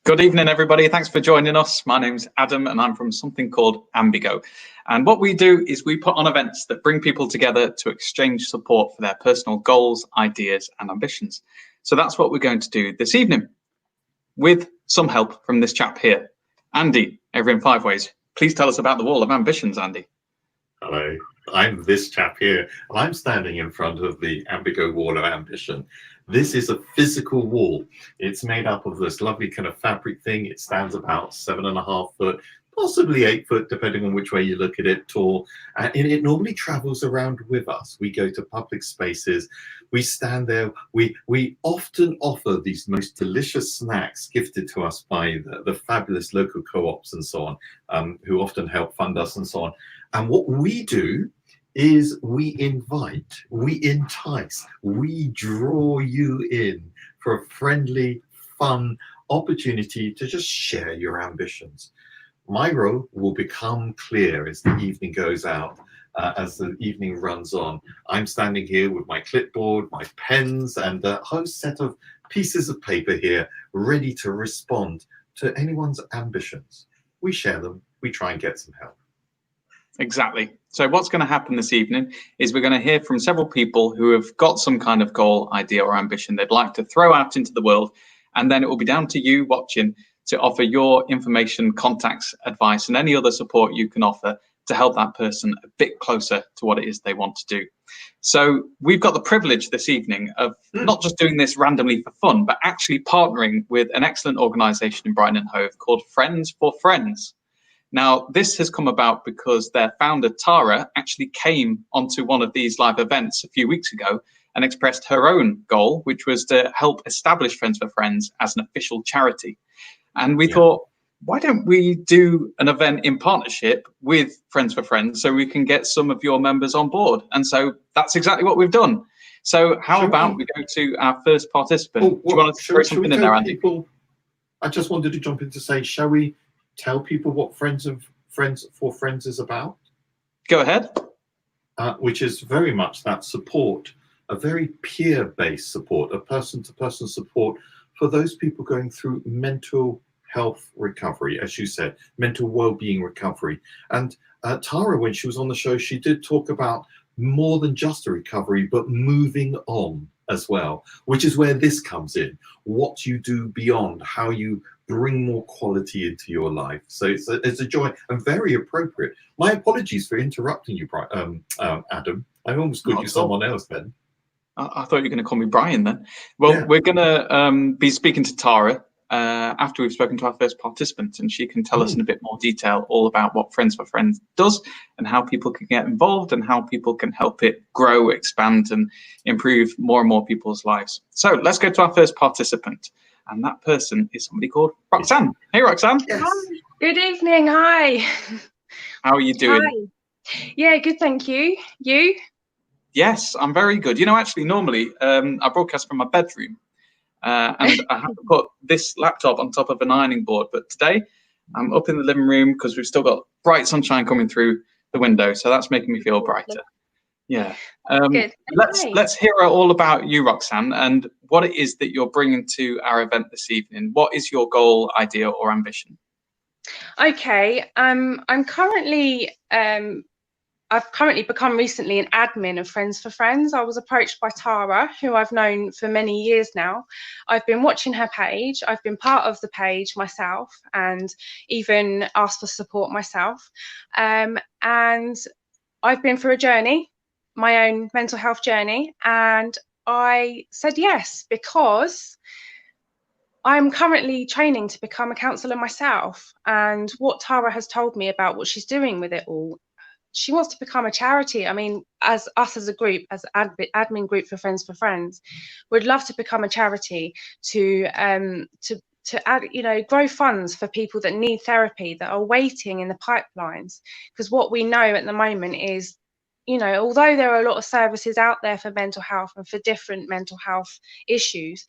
Good evening, everybody. Thanks for joining us. My name's Adam and I'm from something called Ambigo. And what we do is we put on events that bring people together to exchange support for their personal goals, ideas and ambitions. So that's what we're going to do this evening with some help from this chap here. Andy, over in Five Ways. Please tell us about the Wall of Ambitions, Andy. Hello, I'm this chap here, and I'm standing in front of the Ambigo Wall of Ambition. This is a physical wall. It's made up of this lovely kind of fabric thing. It stands about 7.5 foot, possibly 8 foot, depending on which way you look at it, tall. And it normally travels around with us. We go to public spaces, we stand there, we often offer these most delicious snacks gifted to us by the fabulous local co-ops and so on, who often help fund us and so on. And what we do is we invite, we entice, we draw you in for a friendly, fun opportunity to just share your ambitions. My role will become clear as the evening goes out, as the evening runs on. I'm standing here with my clipboard, my pens, and a whole set of pieces of paper here, ready to respond to anyone's ambitions. We share them, we try and get some help. Exactly. So what's going to happen this evening is we're going to hear from several people who have got some kind of goal, idea or ambition they'd like to throw out into the world. And then it will be down to you watching to offer your information, contacts, advice, and any other support you can offer to help that person a bit closer to what it is they want to do. So we've got the privilege this evening of not just doing this randomly for fun, but actually partnering with an excellent organisation in Brighton Hove called Friends for Friends. Now, this has come about because their founder, Tara, actually came onto one of these live events a few weeks ago and expressed her own goal, which was to help establish Friends for Friends as an official charity. And we thought, why don't we do an event in partnership with Friends for Friends so we can get some of your members on board? And so that's exactly what we've done. So how about we go to our first participant? Do you want to throw something in there, Andy? I just wanted to jump in to say, shall we tell people what Friends for Friends is about? Go ahead. Which is very much that support, a very peer-based support, a person-to-person support for those people going through mental health recovery, as you said, mental well-being recovery. And Tara, when she was on the show, she did talk about more than just a recovery, but moving on as well, which is where this comes in. What you do beyond, how you bring more quality into your life. So it's a joy and very appropriate. My apologies for interrupting you, Adam. I almost called you someone else then. I thought you were going to call me Brian then. Well, we're going to be speaking to Tara after we've spoken to our first participant, and she can tell us in a bit more detail all about what Friends for Friends does and how people can get involved and how people can help it grow, expand and improve more and more people's lives. So let's go to our first participant. And that person is somebody called Roxanne. Hey, Roxanne. Yes. Hi. Good evening. Hi. How are you doing? Hi. Yeah, good. Thank you. You? Yes, I'm very good. You know, actually, normally I broadcast from my bedroom and I have to put this laptop on top of an ironing board. But today I'm up in the living room because we've still got bright sunshine coming through the window. So that's making me feel brighter. Yeah. Let's hear all about you, Roxanne, and what it is that you're bringing to our event this evening. What is your goal, idea, or ambition? Okay. I'm currently I've currently become recently an admin of Friends for Friends. I was approached by Tara, who I've known for many years now. I've been watching her page. I've been part of the page myself and even asked for support myself. And I've been through a journey, my own mental health journey, and I said yes because I'm currently training to become a counsellor myself. And what Tara has told me about what she's doing with it all, she wants to become a charity. I mean, as a group, as admin group for Friends, we'd love to become a charity to add, grow funds for people that need therapy, that are waiting in the pipelines. Because what we know at the moment is, although there are a lot of services out there for mental health and for different mental health issues,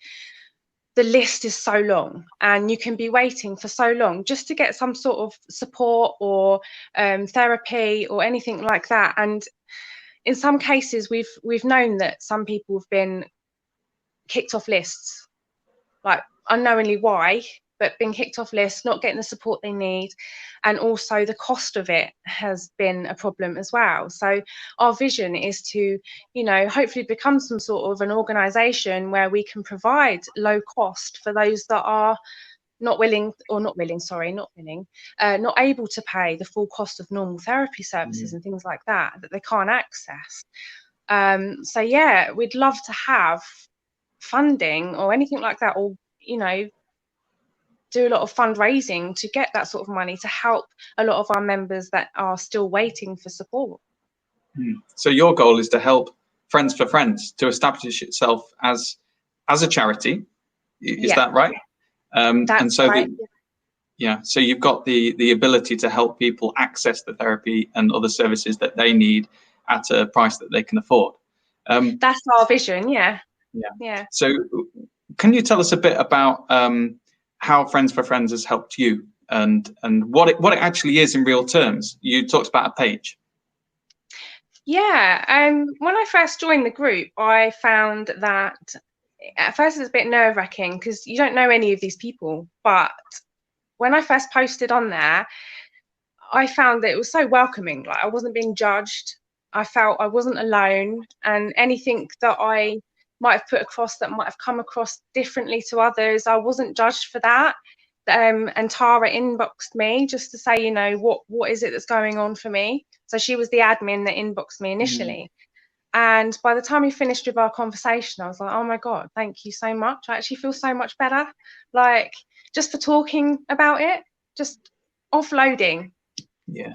the list is so long and you can be waiting for so long just to get some sort of support or therapy or anything like that. And in some cases, we've known that some people have been kicked off lists, like unknowingly why, but being kicked off lists, not getting the support they need, and also the cost of it has been a problem as well. So our vision is to, you know, hopefully become some sort of an organisation where we can provide low cost for those that are not able to pay the full cost of normal therapy services and things like that they can't access. So yeah, we'd love to have funding or anything like that, or, you know, do a lot of fundraising to get that sort of money to help a lot of our members that are still waiting for support. So your goal is to help Friends for Friends to establish itself as a charity. Is that right? That's and so right. so you've got the ability to help people access the therapy and other services that they need at a price that they can afford. That's our vision. Yeah. So can you tell us a bit about how Friends for Friends has helped you, and what it actually is in real terms? You talked about a page. Yeah, when I first joined the group, I found that at first it was a bit nerve-wracking because you don't know any of these people. But when I first posted on there, I found that it was so welcoming. Like, I wasn't being judged. I felt I wasn't alone, and anything that I might have put across that might have come across differently to others, I wasn't judged for that. And Tara inboxed me just to say, you know, what is it that's going on for me? So she was the admin that inboxed me initially. And by the time we finished with our conversation, I was like, oh my God, thank you so much. I actually feel so much better. Like, just for talking about it, just offloading. Yeah.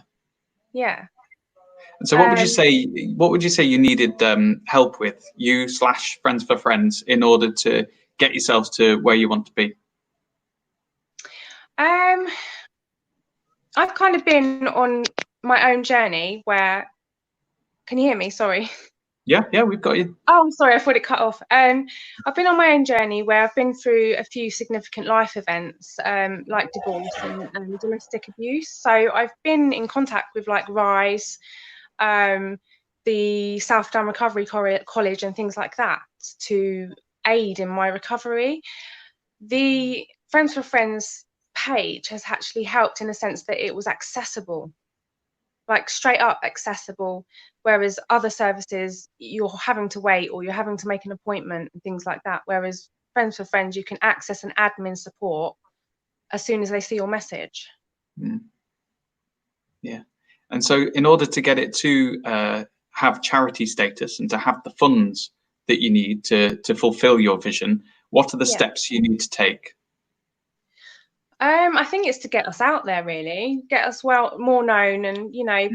And so what would you say? What would you say you needed help with, you/Friends for Friends, in order to get yourselves to where you want to be? I've kind of been on my own journey where. Can you hear me? Sorry. Yeah, we've got you. Oh, I'm sorry, I thought it cut off. I've been on my own journey where I've been through a few significant life events, like divorce and domestic abuse. So I've been in contact with like Rise, the South Down Recovery College and things like that to aid in my recovery. The Friends for Friends page has actually helped in the sense that it was accessible, like straight up accessible, whereas other services you're having to wait or you're having to make an appointment and things like that, whereas Friends for Friends, you can access an admin support as soon as they see your message. Yeah. And so in order to get it to have charity status and to have the funds that you need to fulfill your vision, what are the steps you need to take? I think it's to get us out there, really, get us more known, and, you know,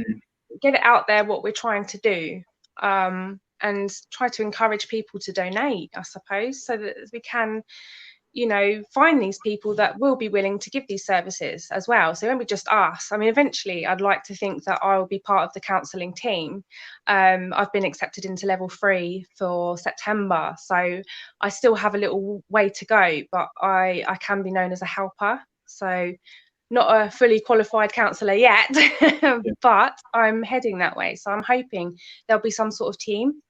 get it out there what we're trying to do, and try to encourage people to donate, I suppose, so that we can, you know, find these people that will be willing to give these services as well. So it won't be just us. I mean, eventually I'd like to think that I will be part of the counselling team. I've been accepted into level 3 for September, so I still have a little way to go, but I can be known as a helper. So not a fully qualified counsellor yet, but I'm heading that way. So I'm hoping there'll be some sort of team.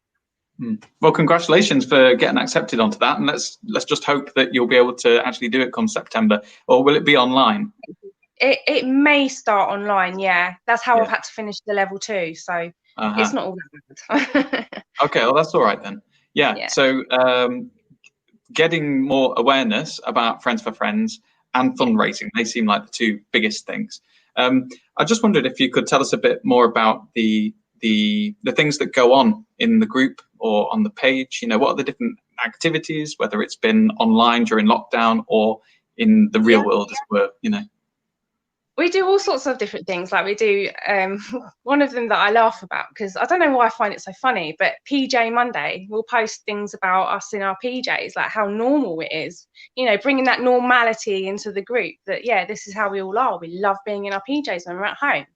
Well, congratulations for getting accepted onto that, and let's just hope that you'll be able to actually do it come September. Or will it be online? It may start online. Yeah, that's how I've had to finish the level 2, so it's not all that bad. Okay, well that's all right then. Yeah. So getting more awareness about Friends for Friends and fundraising, they seem like the two biggest things. I just wondered if you could tell us a bit more about the things that go on in the group or on the page. You know, what are the different activities, whether it's been online during lockdown or in the real world, as it were, you know? We do all sorts of different things. Like we do, one of them that I laugh about, because I don't know why I find it so funny, but PJ Monday, we'll post things about us in our PJs, like how normal it is, you know, bringing that normality into the group, that, yeah, this is how we all are. We love being in our PJs when we're at home.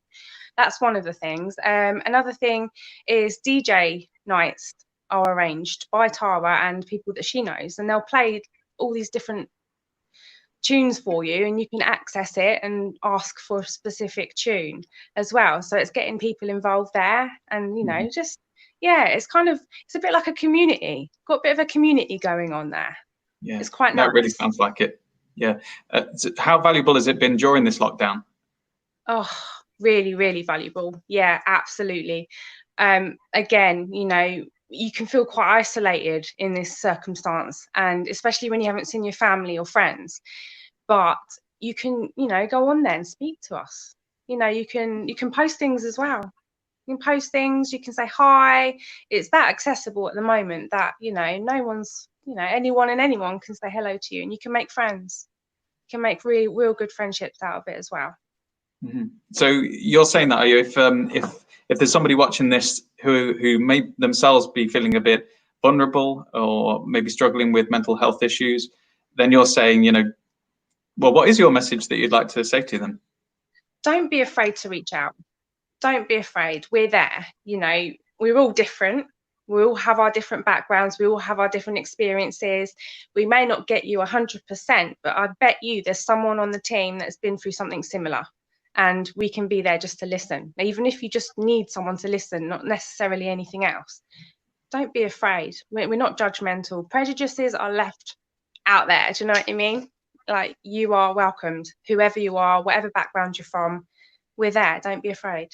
That's one of the things. Another thing is DJ nights are arranged by Tara and people that she knows, and they'll play all these different tunes for you, and you can access it and ask for a specific tune as well. So it's getting people involved there, and, you know, just, yeah, it's a bit like a community. Got a bit of a community going on there. Yeah, it's quite nice. That really sounds like it. Yeah. So how valuable has it been during this lockdown? Oh, really, really valuable. Yeah, absolutely. Again, you know, you can feel quite isolated in this circumstance, and especially when you haven't seen your family or friends. But you can, you know, go on there and speak to us. You know, you can post things as well. You can post things, you can say hi. It's that accessible at the moment that, you know, no one's, you know, anyone and anyone can say hello to you, and you can make friends. You can make really real good friendships out of it as well. Mm-hmm. So you're saying that, are you? If there's somebody watching this who may themselves be feeling a bit vulnerable or maybe struggling with mental health issues, then you're saying, you know, well, what is your message that you'd like to say to them? Don't be afraid to reach out. Don't be afraid. We're there. You know, we're all different. We all have our different backgrounds. We all have our different experiences. We may not get you 100%, but I bet you there's someone on the team that's been through something similar. And we can be there just to listen. Even if you just need someone to listen, not necessarily anything else. Don't be afraid. We're not judgmental. Prejudices are left out there. Do you know what I mean? Like, you are welcomed, whoever you are, whatever background you're from. We're there. Don't be afraid.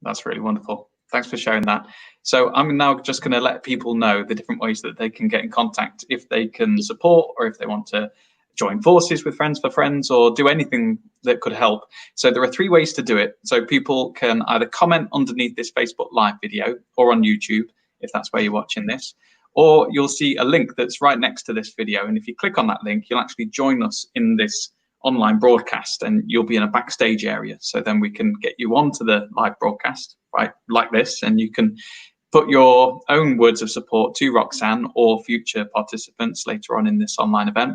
That's really wonderful. Thanks for sharing that. So I'm now just going to let people know the different ways that they can get in contact if they can support or if they want to join forces with Friends for Friends or do anything that could help. So there are 3 ways to do it. So people can either comment underneath this Facebook Live video or on YouTube, if that's where you're watching this, or you'll see a link that's right next to this video. And if you click on that link, you'll actually join us in this online broadcast and you'll be in a backstage area. So then we can get you onto the live broadcast, right, like this, and you can put your own words of support to Roxanne or future participants later on in this online event.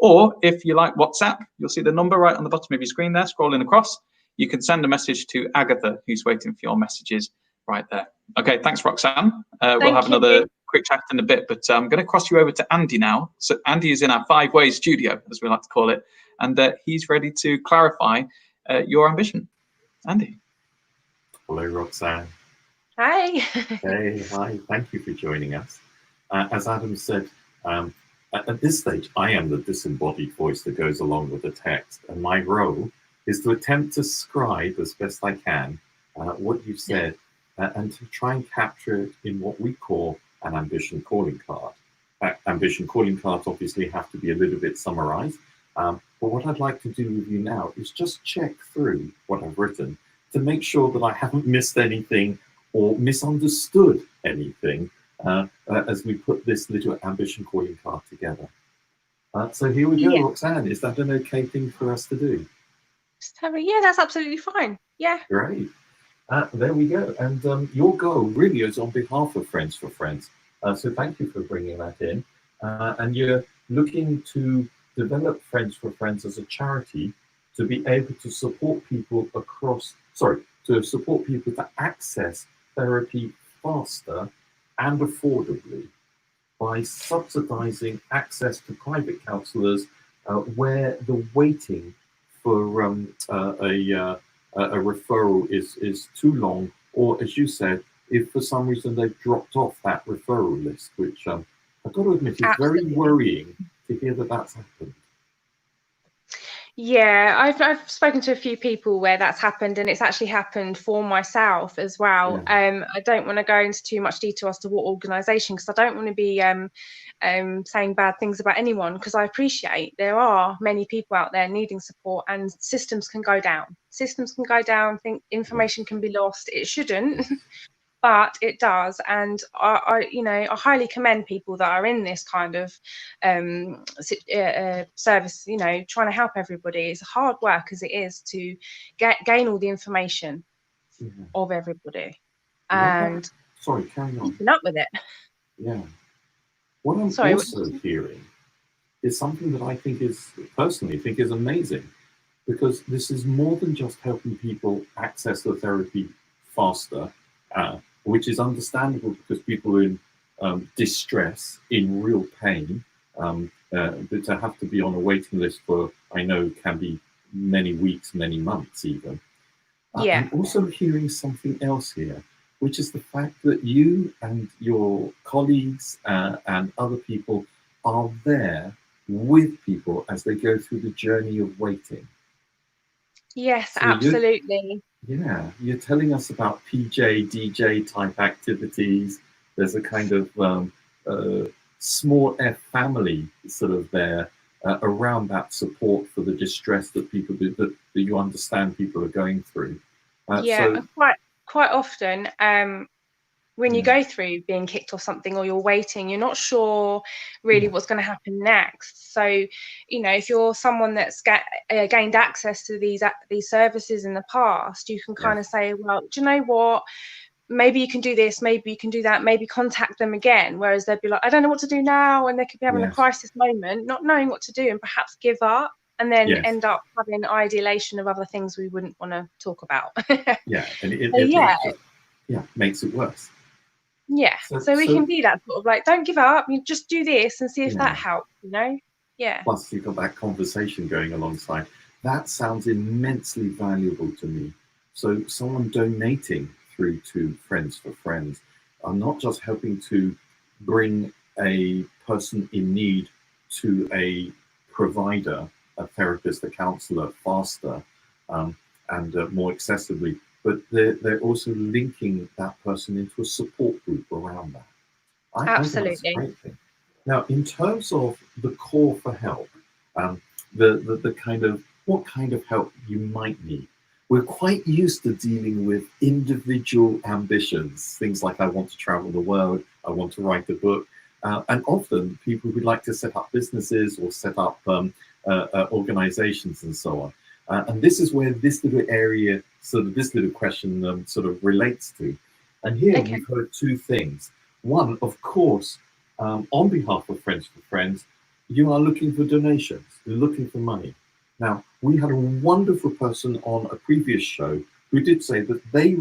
Or if you like WhatsApp, you'll see the number right on the bottom of your screen there, scrolling across. You can send a message to Agatha, who's waiting for your messages right there. Okay, thanks, Roxanne. We'll have another quick chat in a bit, but I'm going to cross you over to Andy now. So Andy is in our 5-way studio, as we like to call it, and he's ready to clarify your ambition. Andy. Hello, Roxanne. Hi. Hey, hi. Thank you for joining us. As Adam said, at this stage, I am the disembodied voice that goes along with the text, and my role is to attempt to scribe as best I can what you've said and to try and capture it in what we call an ambition calling card. Ambition calling cards obviously have to be a little bit summarized, but what I'd like to do with you now is just check through what I've written to make sure that I haven't missed anything or misunderstood anything as we put this little ambition calling card together. So here we go, Yeah. Roxanne. Is that an okay thing for us to do? Yeah, that's absolutely fine. Yeah. Great. There we go. And your goal really is on behalf of Friends for Friends. So thank you for bringing that in. And you're looking to develop Friends for Friends as a charity to be able to support people to access therapy faster and affordably by subsidizing access to private counsellors where the waiting for a referral is too long, or as you said, if for some reason they've dropped off that referral list, which I've got to admit is very worrying to hear that that's happened. Yeah, I've spoken to a few people where that's happened, and it's actually happened for myself as well. Yeah. I don't want to go into too much detail as to what organisation, because I don't want to be saying bad things about anyone, because I appreciate there are many people out there needing support, and systems can go down. Systems can go down. Think information can be lost. It shouldn't. But it does, and I highly commend people that are in this kind of service, trying to help everybody. It's hard work as it is to gain all the information of everybody, and carry on. keeping up with it. Yeah. What I'm also hearing is something that I personally think is amazing, because this is more than just helping people access the therapy faster, which is understandable because people are in distress, in real pain, but to have to be on a waiting list for, I know, can be many weeks, many months even. Yeah. I'm also hearing something else here, which is the fact that you and your colleagues and other people are there with people as they go through the journey of waiting. Yes, So absolutely. you're telling us about PJ, DJ type activities. There's a kind of small F family sort of there around that support for the distress that people do, that you understand people are going through. Yeah, and quite often, when you go through being kicked off something or you're waiting, you're not sure really what's going to happen next. So, you know, if you're someone that's gained access to these services in the past, you can kind of say, well, do you know what? Maybe you can do this, maybe you can do that, maybe contact them again. Whereas they'd be like, I don't know what to do now. And they could be having a crisis moment, not knowing what to do and perhaps give up, and then end up having ideation of other things we wouldn't want to talk about. And it makes it worse. Yeah, so we can be that sort of like, don't give up, you just do this and see if that helps, you know? Yeah. Plus you've got that conversation going alongside. That sounds immensely valuable to me. So someone donating through to Friends for Friends are not just helping to bring a person in need to a provider, a therapist, a counsellor faster and more accessibly, but they're also linking that person into a support group around that. I think that's a great thing. Now, in terms of the call for help, the kind of what kind of help you might need, we're quite used to dealing with individual ambitions, things like I want to travel the world, I want to write a book, and often people would like to set up businesses or set up organizations and so on. And this is where this little area, sort of this little question sort of relates to. And here we've heard two things. One, of course, on behalf of Friends for Friends, you are looking for donations, you're looking for money. Now, we had a wonderful person on a previous show who did say that she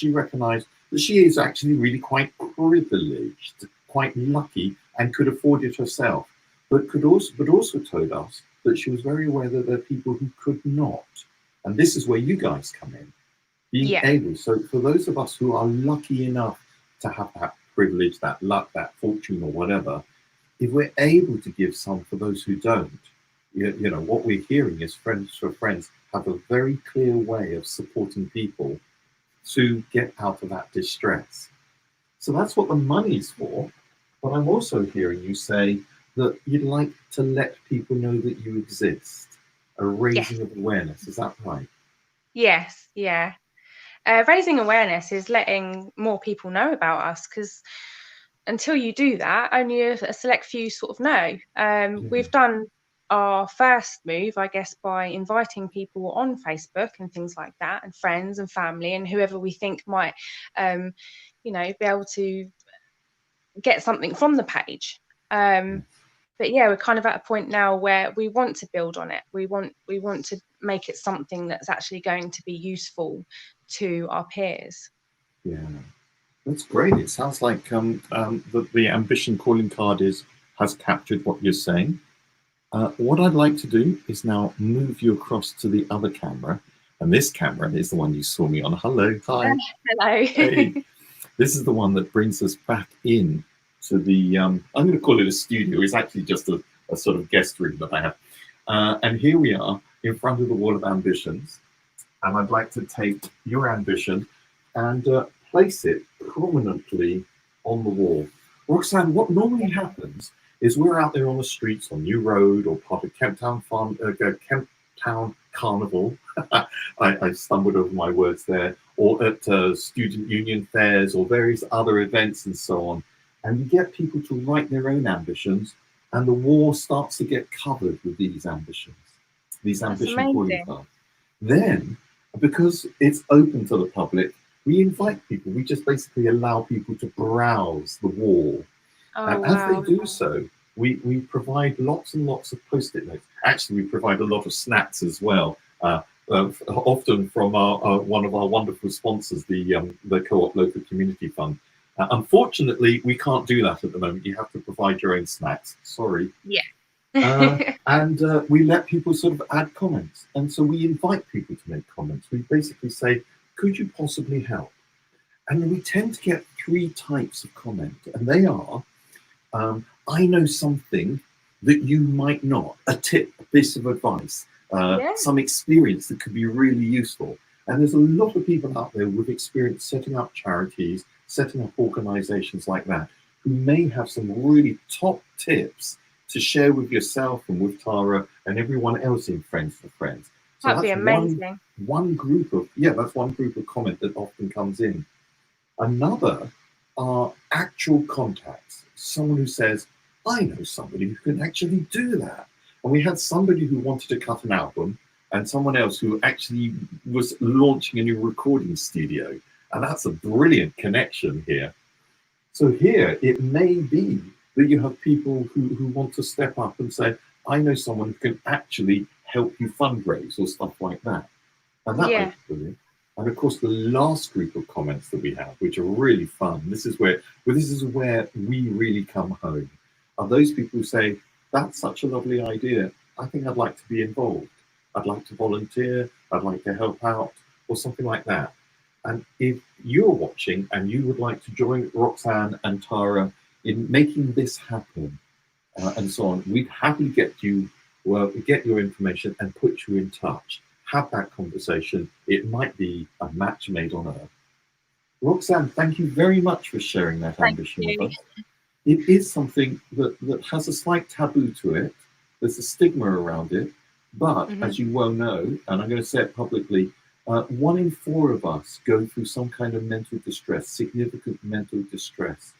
recognized that she is actually really quite privileged, quite lucky, and could afford it herself, but also told us that she was very aware that there are people who could not. And this is where you guys come in, being able. So for those of us who are lucky enough to have that privilege, that luck, that fortune or whatever, if we're able to give some for those who don't, you know, what we're hearing is Friends for Friends have a very clear way of supporting people to get out of that distress. So that's what the money's for. But I'm also hearing you say that you'd like to let people know that you exist, a raising of awareness. Is that right? Yes, yeah. Raising awareness is letting more people know about us, because until you do that, only a select few sort of know. We've done our first move, I guess, by inviting people on Facebook and things like that, and friends and family and whoever we think might, you know, be able to get something from the page. But yeah, we're kind of at a point now where we want to build on it. We want to make it something that's actually going to be useful to our peers. Yeah, that's great. It sounds like the ambition calling card has captured what you're saying. What I'd like to do is now move you across to the other camera, and this camera is the one you saw me on. Hello, hi. Hello. Hey. This is the one that brings us back in to the, I'm going to call it a studio. It's actually just a sort of guest room that I have. And here we are in front of the wall of ambitions. And I'd like to take your ambition and place it prominently on the wall. Roxanne, what normally happens is we're out there on the streets on New Road or part of Kemp Town Carnival. I stumbled over my words there. Or at student union fairs or various other events and so on. And you get people to write their own ambitions, and the wall starts to get covered with these ambitions, these ambition calling cards. Then, because it's open to the public, we invite people. We just basically allow people to browse the wall. And as they do so, we provide lots and lots of Post-it notes. Actually, we provide a lot of snacks as well. Often from one of our wonderful sponsors, the Co-op Local Community Fund. Unfortunately, we can't do that at the moment. You have to provide your own snacks. Sorry. Yeah. And we let people sort of add comments. And so we invite people to make comments. We basically say, could you possibly help? And we tend to get three types of comment. And they are, I know something that you might not, a tip, a piece of advice, some experience that could be really useful. And there's a lot of people out there with experience setting up charities, setting up organizations like that, who may have some really top tips to share with yourself and with Tara and everyone else in Friends for Friends. So That'd be amazing. One group of, that's one group of comment that often comes in. Another are actual contacts. Someone who says, I know somebody who can actually do that. And we had somebody who wanted to cut an album and someone else who actually was launching a new recording studio. And that's a brilliant connection here. So here, it may be that you have people who want to step up and say, I know someone who can actually help you fundraise or stuff like that. And that makes it brilliant. And of course, the last group of comments that we have, which are really fun, this is where we really come home, are those people who say, that's such a lovely idea. I think I'd like to be involved. I'd like to volunteer. I'd like to help out or something like that. And if you're watching and you would like to join Roxanne and Tara in making this happen and so on, we'd happily get your information and put you in touch. Have that conversation. It might be a match made on earth. Roxanne, thank you very much for sharing that ambition with us. It is something that has a slight taboo to it. There's a stigma around it. But as you well know, and I'm going to say it publicly, 1 in 4 of us go through some kind of mental distress, significant mental distress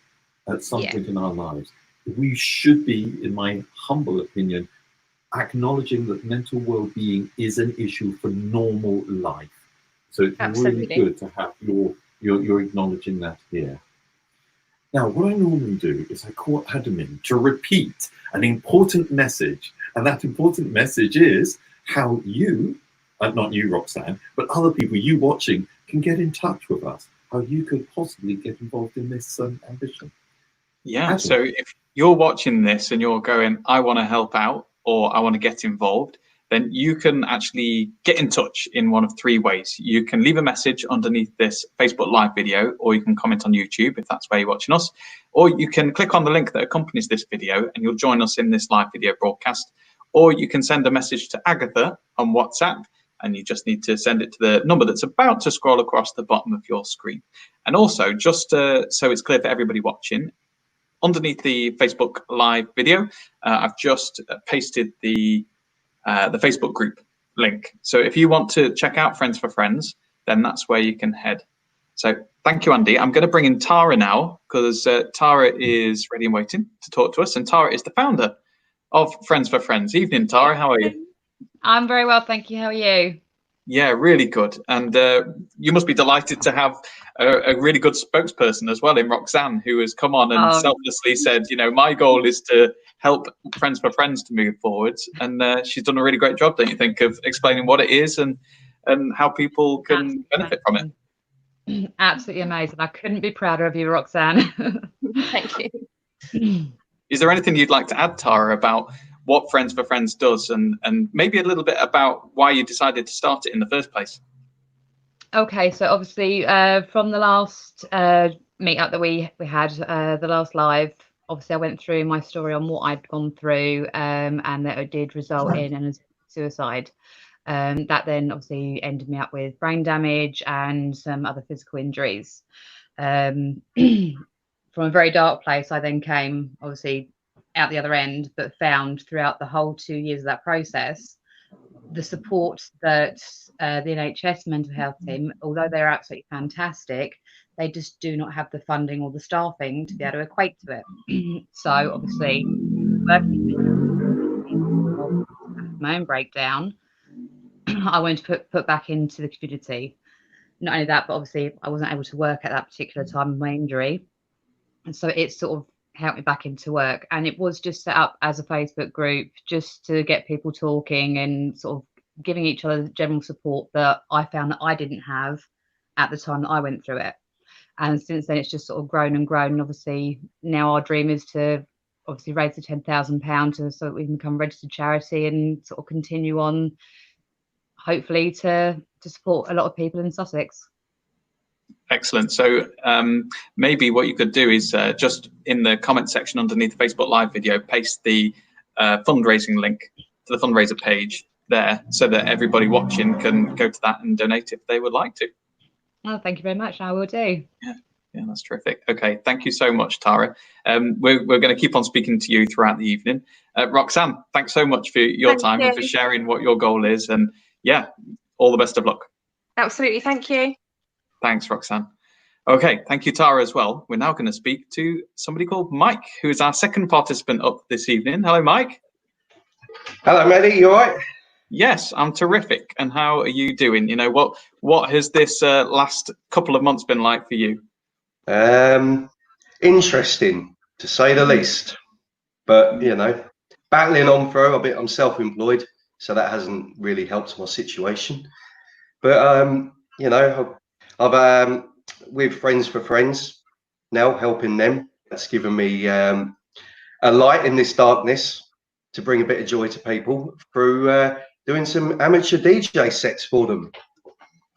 at some point in our lives. We should be, in my humble opinion, acknowledging that mental well-being is an issue for normal life. So it's really good to have you're acknowledging that here. Now, what I normally do is I call admin to repeat an important message, and that important message is how you, not you, Roxanne, but other people, you watching, can get in touch with us, how you could possibly get involved in this ambition. Yeah, so if you're watching this and you're going, I want to help out, or I want to get involved, then you can actually get in touch in one of 3 ways. You can leave a message underneath this Facebook Live video, or you can comment on YouTube if that's where you're watching us, or you can click on the link that accompanies this video and you'll join us in this live video broadcast, or you can send a message to Agatha on WhatsApp, and you just need to send it to the number that's about to scroll across the bottom of your screen. And also, just so it's clear for everybody watching, underneath the Facebook Live video, I've just pasted the Facebook group link. So if you want to check out Friends for Friends, then that's where you can head. So thank you, Andy. I'm going to bring in Tara now, because Tara is ready and waiting to talk to us. And Tara is the founder of Friends for Friends. Evening, Tara. How are you? I'm very well, thank you. How are you? Yeah, really good. And you must be delighted to have a really good spokesperson as well in Roxanne, who has come on and selflessly said, you know, my goal is to help Friends for Friends to move forwards. And she's done a really great job, don't you think, of explaining what it is and how people can benefit from it. Absolutely amazing. I couldn't be prouder of you, Roxanne. Thank you. Is there anything you'd like to add, Tara, about what Friends for Friends does, and maybe a little bit about why you decided to start it in the first place? Okay, so obviously from the last meetup that we had, the last live, obviously I went through my story on what I'd gone through, and that it did result in a suicide. That then obviously ended me up with brain damage and some other physical injuries. From a very dark place, I then came obviously out the other end, but found throughout the whole 2 years of that process, the support that the NHS mental health team, although they're absolutely fantastic, they just do not have the funding or the staffing to be able to equate to it. So obviously, working with my own breakdown, I wanted to put back into the community. Not only that, but obviously I wasn't able to work at that particular time of my injury, and so it sort of helped me back into work. And it was just set up as a Facebook group just to get people talking and sort of giving each other general support that I found that I didn't have at the time that I went through it. And since then it's just sort of grown and grown. And obviously now our dream is to obviously raise the £10,000 so that we can become a registered charity and sort of continue on, hopefully to support a lot of people in Sussex. Excellent. So maybe what you could do is just in the comment section underneath the Facebook Live video, paste the fundraising link to the fundraiser page there, so that everybody watching can go to that and donate if they would like to. Oh, thank you very much. I will do. Yeah, that's terrific. Okay, thank you so much, Tara. We're going to keep on speaking to you throughout the evening. Roxanne, thanks so much for your time and for sharing what your goal is. And yeah, all the best of luck. Absolutely, thank you. Thanks, Roxanne. Okay, thank you, Tara, as well. We're now going to speak to somebody called Mike, who is our second participant up this evening. Hello, Mike. Hello, Maddie. You all right? Yes, I'm terrific. And how are you doing? You know, what has this last couple of months been like for you? Interesting, to say the least. But, you know, battling on through. I'm self-employed, so that hasn't really helped my situation. But, you know, I've with Friends for Friends now, helping them. That's given me a light in this darkness to bring a bit of joy to people through doing some amateur DJ sets for them.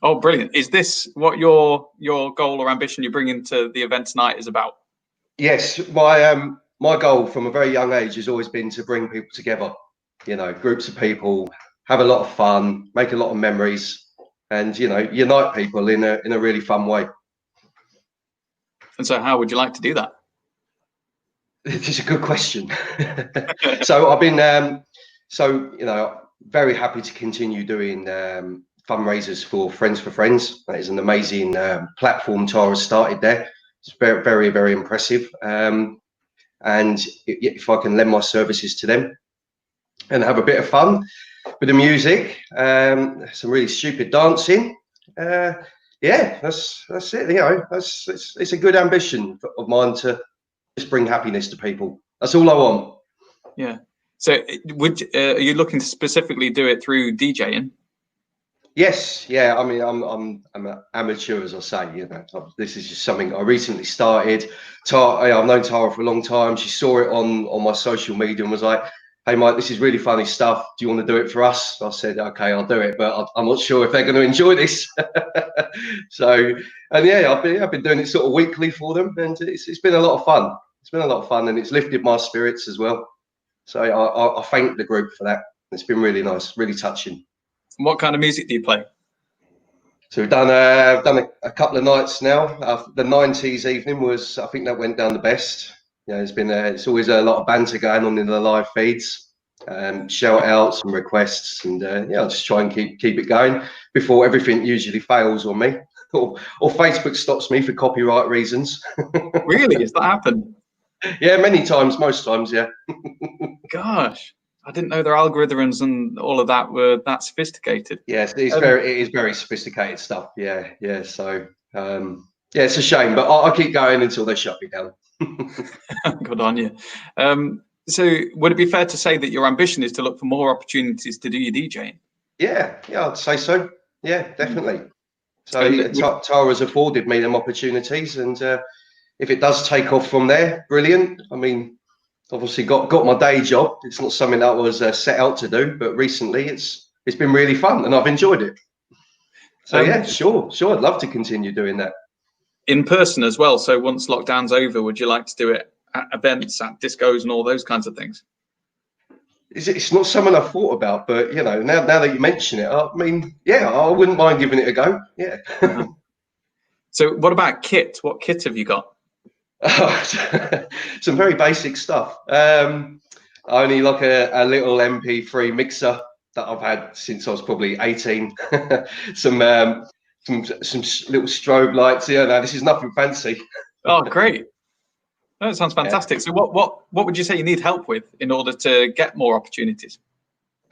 Oh, brilliant. Is this what your goal or ambition you're bringing to the event tonight is about? Yes, my goal from a very young age has always been to bring people together, you know, groups of people, have a lot of fun, make a lot of memories, and, you know, unite people in a really fun way. And so how would you like to do that? It's a good question. So I've been, you know, very happy to continue doing fundraisers for Friends for Friends. That is an amazing platform Tara started there. It's very, very, very impressive. And if I can lend my services to them and have a bit of fun with the music, some really stupid dancing. Yeah, that's it. You know, it's a good ambition of mine to just bring happiness to people. That's all I want. Yeah. So are you looking to specifically do it through DJing? Yes, yeah. I mean, I'm an amateur, as I say. You know, this is just something I recently started. I've known Tara for a long time. She saw it on my social media and was like, "Hey, Mike, this is really funny stuff. Do you want to do it for us?" I said, "Okay, I'll do it, but I'm not sure if they're going to enjoy this." So, and yeah, I've been doing it sort of weekly for them, and it's been a lot of fun. It's been a lot of fun, and it's lifted my spirits as well. So I thank the group for that. It's been really nice, really touching. What kind of music do you play? So we've done a couple of nights now. The 90s evening was, I think that went down the best. You know, it's always a lot of banter going on in the live feeds, shout outs and requests, and yeah, I'll just try and keep it going before everything usually fails on me, or Facebook stops me for copyright reasons. Really? Has that happened? Yeah, many times, most times, yeah. Gosh, I didn't know their algorithms and all of that were that sophisticated. Yes, it is very sophisticated stuff. Yeah, yeah. So yeah, it's a shame, but I'll keep going until they shut me down. Good on you. So would it be fair to say that your ambition is to look for more opportunities to do your DJing? Yeah, I'd say so. Yeah, definitely. So Tara's afforded me them opportunities, and if it does take off from there, brilliant. I mean, obviously got my day job. It's not something that I was set out to do, but recently it's been really fun and I've enjoyed it. So yeah, sure, I'd love to continue doing that. In person as well. So once lockdown's over, would you like to do it at events, at discos and all those kinds of things? It's not something I've thought about, but you know, now that you mention it, I mean, yeah, I wouldn't mind giving it a go. Yeah. So what about kit? What kit have you got? Some very basic stuff. Only like a little MP3 mixer that I've had since I was probably 18. some little strobe lights. Yeah, no, this is nothing fancy. Oh, great. That sounds fantastic. Yeah. So what would you say you need help with in order to get more opportunities?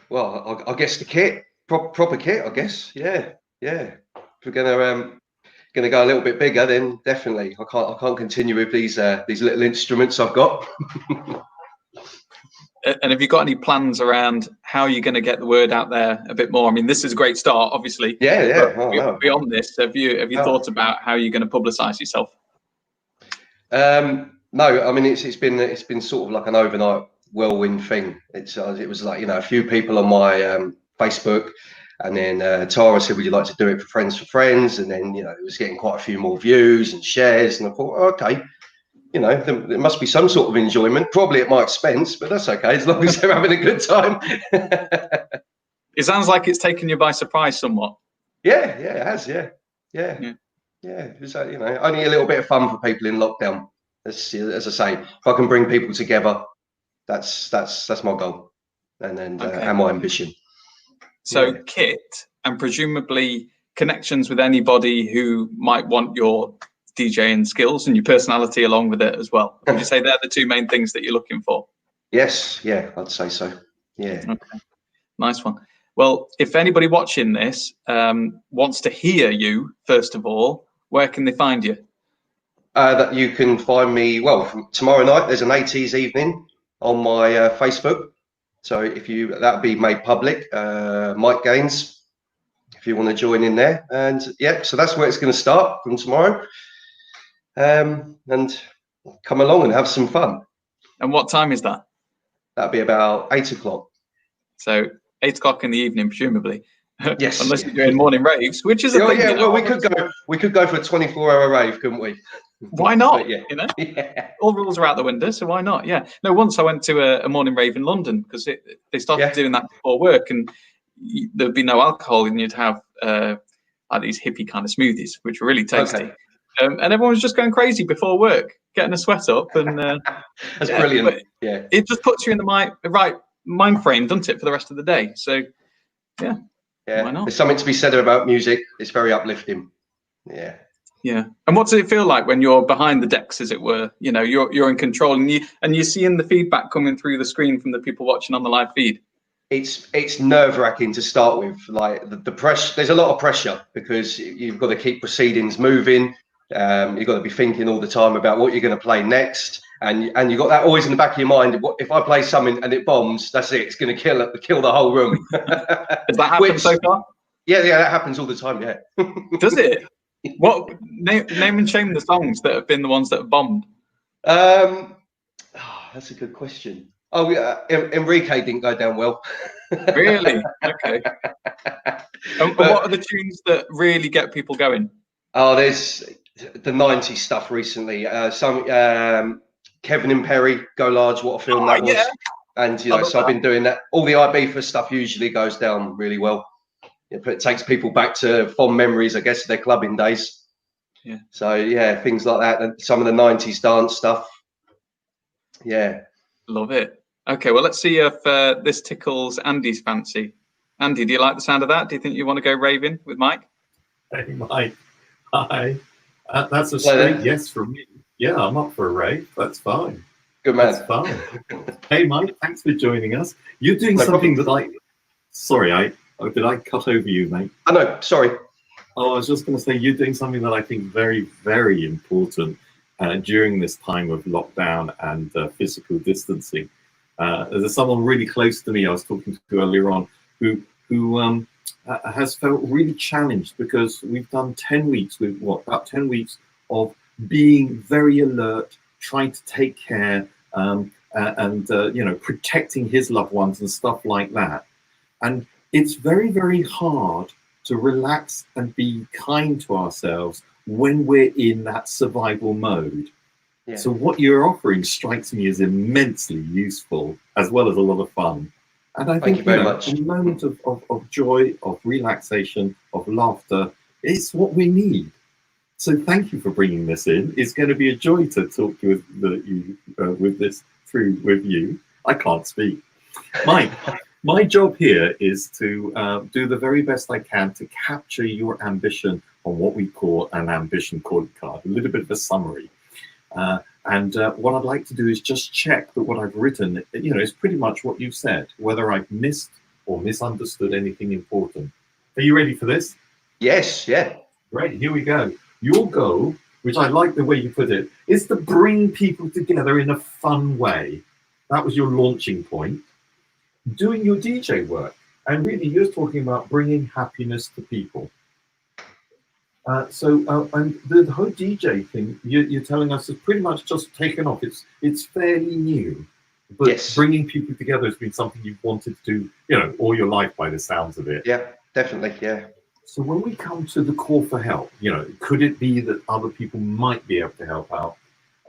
Well, I guess the kit, proper kit, I guess. Yeah. If we're gonna go a little bit bigger, then definitely I can't continue with these little instruments I've got. And have you got any plans around how you're going to get the word out there a bit more? I mean, this is a great start, obviously. Yeah. Beyond this, have you thought about how you're going to publicise yourself? No, I mean it's been sort of like an overnight whirlwind thing. It was like, you know, a few people on my Facebook. And then Tara said, "Would you like to do it for Friends for Friends?" And then, you know, it was getting quite a few more views and shares. And I thought, okay, you know, there must be some sort of enjoyment, probably at my expense, but that's okay as long as they're having a good time. It sounds like it's taken you by surprise somewhat. Yeah, it has. Yeah. It's, you know, only a little bit of fun for people in lockdown. As I say, if I can bring people together, that's my goal, and my ambition. So kit, and presumably connections with anybody who might want your DJing skills and your personality along with it as well. Would you say they're the two main things that you're looking for? Yes, yeah, I'd say so. Yeah. Okay, nice one. Well, if anybody watching this wants to hear you, first of all, where can they find you? That you can find me, well, from tomorrow night, there's an 80s evening on my Facebook. So that'll be made public, Mike Gaines, if you want to join in there. And yeah, so that's where it's going to start from tomorrow. And come along and have some fun. And what time is that? That'll be about 8 o'clock. So 8 o'clock in the evening, presumably. Yes. Unless you're doing morning raves, which is a thing. Yeah, well, we could go for a 24-hour rave, couldn't we? Why not? Yeah. You know, all rules are out the window, so why not? Yeah. No, once I went to a morning rave in London because they started doing that before work, and there'd be no alcohol, and you'd have like these hippie kind of smoothies, which were really tasty. Okay. And everyone was just going crazy before work, getting a sweat up, and that's brilliant. Yeah, it just puts you in the right mind frame, doesn't it, for the rest of the day? So, yeah. Why not? There's something to be said about music. It's very uplifting. Yeah. Yeah. And what does it feel like when you're behind the decks, as it were? You know, you're in control, and you're seeing the feedback coming through the screen from the people watching on the live feed. It's nerve-wracking to start with. Like the pressure, there's a lot of pressure because you've got to keep proceedings moving. You've got to be thinking all the time about what you're going to play next, and you've got that always in the back of your mind. If I play something and it bombs, that's it. It's going to kill the whole room. Has that happened so far? Yeah, that happens all the time. Yeah. Does it? What name and shame the songs that have been the ones that have bombed? That's a good question. Oh, yeah, Enrique didn't go down well. Really? Okay. And what are the tunes that really get people going? Oh, there's the 90s stuff recently. Some Kevin and Perry, Go Large, what a film that was. And you know, so I've been doing that. All the Ibiza stuff usually goes down really well. It takes people back to fond memories, I guess, of their clubbing days. Yeah. So yeah, things like that, and some of the 90s dance stuff. Yeah. Love it. Okay, well, let's see if this tickles Andy's fancy. Andy, do you like the sound of that? Do you think you want to go raving with Mike? Hey, Mike. Hi. That's a straight yes from me. Yeah, I'm up for a rave. That's fine. Good man. That's fine. Hey, Mike, thanks for joining us. You're doing something that Sorry, did I cut over you, mate? Oh, no, sorry. Oh, I was just going to say, you're doing something that I think very, very important during this time of lockdown and physical distancing. There's someone really close to me I was talking to earlier on who has felt really challenged because we've done 10 weeks about 10 weeks of being very alert, trying to take care and protecting his loved ones and stuff like that. And it's very, very hard to relax and be kind to ourselves when we're in that survival mode. Yeah. So what you're offering strikes me as immensely useful, as well as a lot of fun. And I think very much. A moment of joy, of relaxation, of laughter is what we need. So thank you for bringing this in. It's going to be a joy to talk with this through with you. I can't speak. Mike, my job here is to do the very best I can to capture your ambition on what we call an ambition card, a little bit of a summary. And what I'd like to do is just check that what I've written, is pretty much what you've said, whether I've missed or misunderstood anything important. Are you ready for this? Yes, yeah. Great, here we go. Your goal, which I like the way you put it, is to bring people together in a fun way. That was your launching point. Doing your DJ work. And really, you're talking about bringing happiness to people. And the whole DJ thing you're telling us is pretty much just taken off. It's fairly new, but yes, bringing people together has been something you've wanted to do, all your life by the sounds of it. Yeah, definitely. Yeah. So when we come to the call for help, could it be that other people might be able to help out?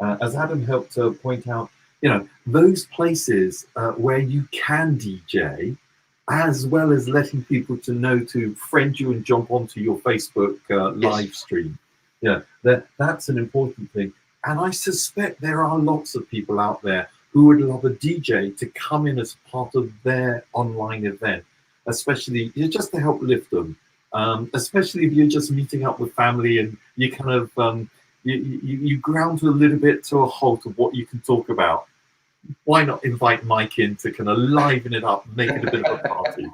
as Adam helped to point out, you know, those places where you can DJ, as well as letting people to know to friend you and jump onto your Facebook live stream. Yeah, that's an important thing. And I suspect there are lots of people out there who would love a DJ to come in as part of their online event, especially just to help lift them. Especially if you're just meeting up with family and you kind of you ground to a little bit to a halt of what you can talk about. Why not invite Mike in to kind of liven it up, make it a bit of a party?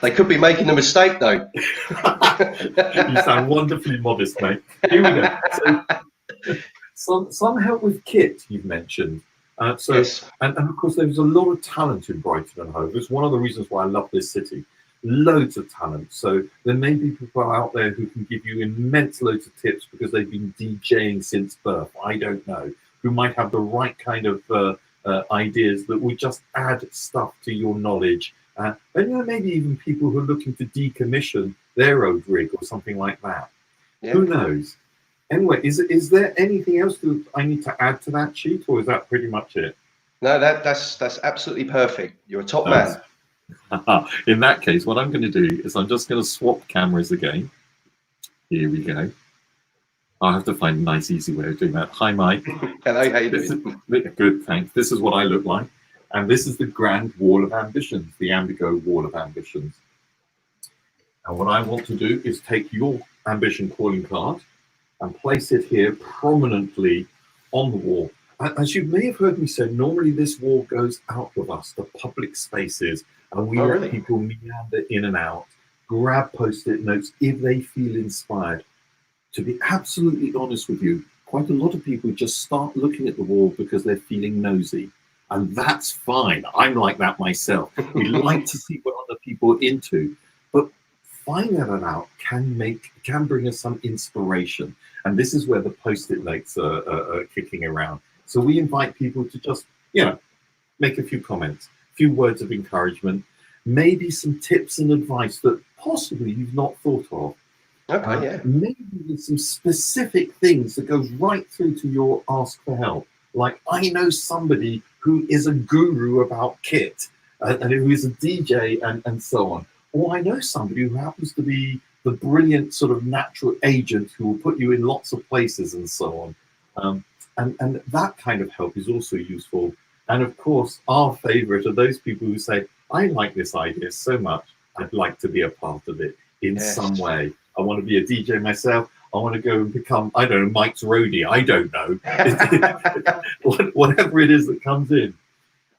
They could be making a mistake, though. You sound wonderfully modest, mate. Here we go. So, some help with kit you've mentioned. Yes. And of course, there's a lot of talent in Brighton and Hove. It's one of the reasons why I love this city. Loads of talent. So there may be people out there who can give you immense loads of tips because they've been DJing since birth. I don't know. Who might have the right kind of ideas that would just add stuff to your knowledge. And maybe even people who are looking to decommission their old rig or something like that. Yeah. Who knows? Anyway, is there anything else that I need to add to that sheet, or is that pretty much it? No, that's absolutely perfect. You're a top man. In that case, what I'm going to do is I'm just going to swap cameras again. Here we go. I'll have to find a nice, easy way of doing that. Hi, Mike. Hello, how you doing? Good, thanks. This is what I look like. And this is the grand wall of ambitions, the Ambigo wall of ambitions. And what I want to do is take your ambition calling card and place it here prominently on the wall. As you may have heard me say, normally this wall goes out of us, the public spaces, and we let people meander in and out, grab post-it notes if they feel inspired. To be absolutely honest with you, quite a lot of people just start looking at the wall because they're feeling nosy. And that's fine. I'm like that myself. We like to see what other people are into. But finding that out can bring us some inspiration. And this is where the post-it notes are kicking around. So we invite people to just, make a few comments, a few words of encouragement, maybe some tips and advice that possibly you've not thought of. Okay, yeah. Maybe with some specific things that goes right through to your ask for help. Like, I know somebody who is a guru about kit and who is a DJ and so on. Or I know somebody who happens to be the brilliant sort of natural agent who will put you in lots of places and so on. And that kind of help is also useful. And of course, our favorite are those people who say, I like this idea so much, I'd like to be a part of it in some way. I want to be a DJ myself. I want to go and become, I don't know, Mike's roadie. I don't know. Whatever it is that comes in.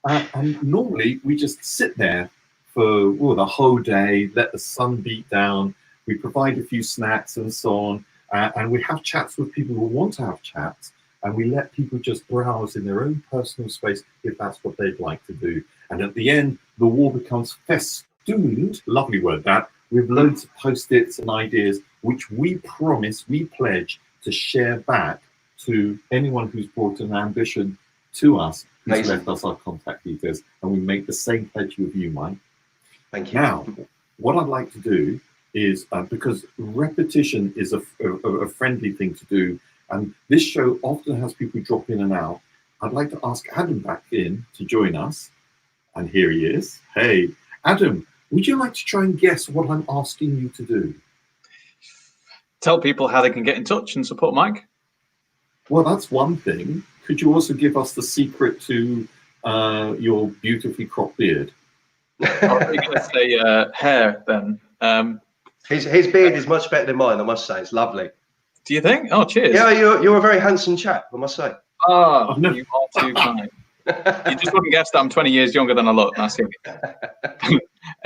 And normally we just sit there for the whole day, let the sun beat down. We provide a few snacks and so on. And we have chats with people who want to have chats. And we let people just browse in their own personal space if that's what they'd like to do. And at the end, the wall becomes festooned, lovely word that, with loads of post-its and ideas, which we promise, we pledge to share back to anyone who's brought an ambition to us, who's left us our contact details, and we make the same pledge with you, Mike. Thank you. Now, what I'd like to do is, because repetition is a friendly thing to do, and this show often has people drop in and out, I'd like to ask Adam back in to join us. And here he is. Hey, Adam, would you like to try and guess what I'm asking you to do? Tell people how they can get in touch and support Mike. Well, that's one thing. Could you also give us the secret to your beautifully cropped beard? I was going to say hair then. His beard is much better than mine, I must say. It's lovely. Do you think? Oh, cheers. Yeah, you're a very handsome chap, I must say. Oh, no. You are too kind. You just wouldn't guess that I'm 20 years younger than I look. That's it.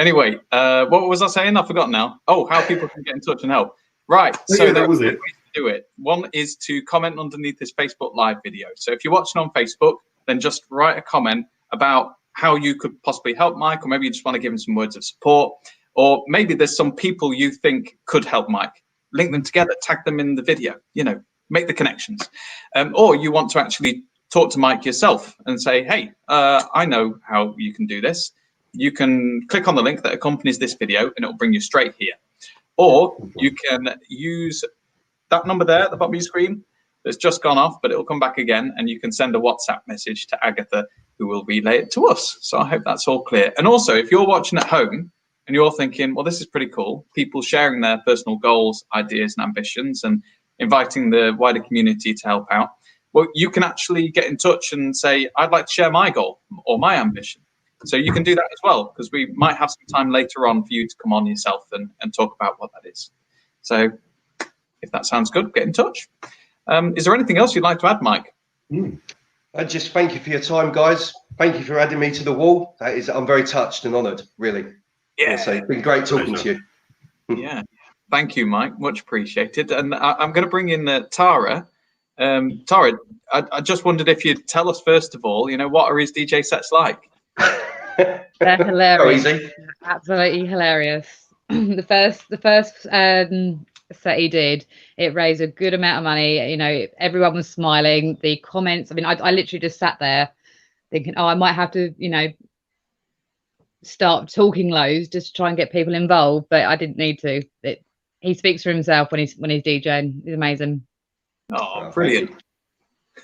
Anyway, what was I saying? I forgot now. Oh, how people can get in touch and help. Right. So yeah, that was it. Ways to do it. One is to comment underneath this Facebook Live video. So if you're watching on Facebook, then just write a comment about how you could possibly help Mike, or maybe you just want to give him some words of support, or maybe there's some people you think could help Mike. Link them together, tag them in the video, make the connections. Or you want to actually talk to Mike yourself and say, hey, I know how you can do this. You can click on the link that accompanies this video and it'll bring you straight here. Or you can use that number there at the bottom of your screen. that's just gone off, but it'll come back again, and you can send a WhatsApp message to Agatha, who will relay it to us. So I hope that's all clear. And also, if you're watching at home and you're thinking, well, this is pretty cool, people sharing their personal goals, ideas and ambitions and inviting the wider community to help out, well, you can actually get in touch and say, I'd like to share my goal or my ambition. So you can do that as well, because we might have some time later on for you to come on yourself and talk about what that is. So if that sounds good, get in touch. Is there anything else you'd like to add, Mike? I just thank you for your time, guys. Thank you for adding me to the wall. I'm very touched and honoured, really. Yeah. So it's been great talking to you. Yeah. Thank you, Mike. Much appreciated. And I'm going to bring in Tara. Tara, I just wondered if you'd tell us, first of all, what are his DJ sets like? They're hilarious. So easy. Absolutely hilarious. The first set he did, it raised a good amount of money. Everyone was smiling. The comments, I mean, I literally just sat there thinking, oh, I might have to, start talking loads just to try and get people involved, but I didn't need to. He speaks for himself when he's DJing. He's amazing. Oh, brilliant.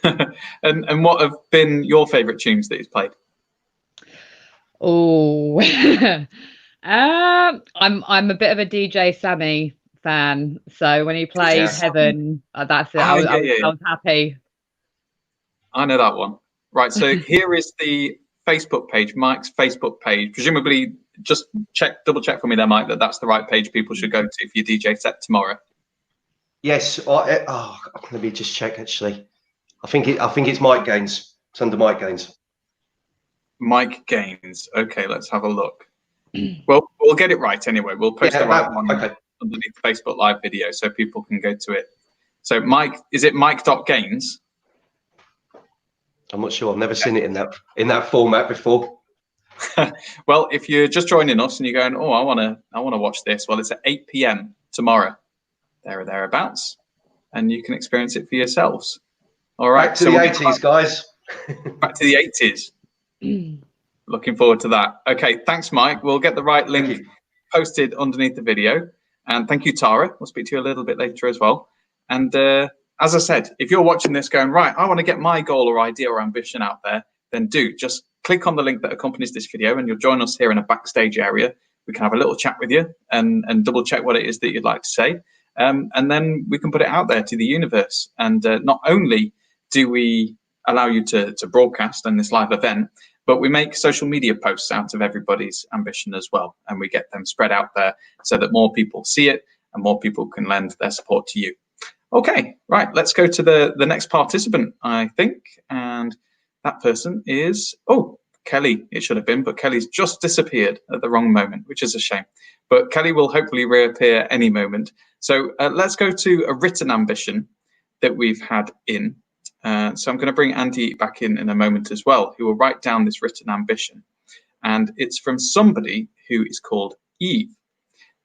And what have been your favourite tunes that he's played? Oh, I'm a bit of a DJ Sammy fan, so when he played Heaven, that's it. I was happy. I know that one. Right, so here is the Facebook page, Mike's Facebook page. Presumably, just double check for me there, Mike, that's the right page people should go to for your DJ set tomorrow. Yes. Let me just check. Actually, I think it's Mike Gaines. It's under Mike Gaines. Mike Gaines. Okay, let's have a look. Well, we'll get it right anyway. We'll post the right one underneath the Facebook Live video so people can go to it. So, Mike, is it Mike.Gaines? I'm not sure. I've never seen it in that format before. Well, if you're just joining us and you're going, oh, I want to watch this, well, it's at 8 p.m. tomorrow, there or thereabouts, and you can experience it for yourselves. All right. Back to the 80s, guys. Back to the 80s. Looking forward to that. Okay, thanks, Mike. We'll get the right link posted underneath the video. And thank you, Tara. We'll speak to you a little bit later as well. And as I said, if you're watching this going, right, I want to get my goal or idea or ambition out there, then just click on the link that accompanies this video and you'll join us here in a backstage area. We can have a little chat with you and double check what it is that you'd like to say. And then we can put it out there to the universe. And not only do we allow you to broadcast on this live event, but we make social media posts out of everybody's ambition as well. And we get them spread out there so that more people see it and more people can lend their support to you. Okay, right, let's go to the next participant, I think. And that person is, Kelly, it should have been, but Kelly's just disappeared at the wrong moment, which is a shame. But Kelly will hopefully reappear any moment. So let's go to a written ambition that we've had in. So I'm going to bring Andy back in a moment as well, who will write down this written ambition. And it's from somebody who is called Eve.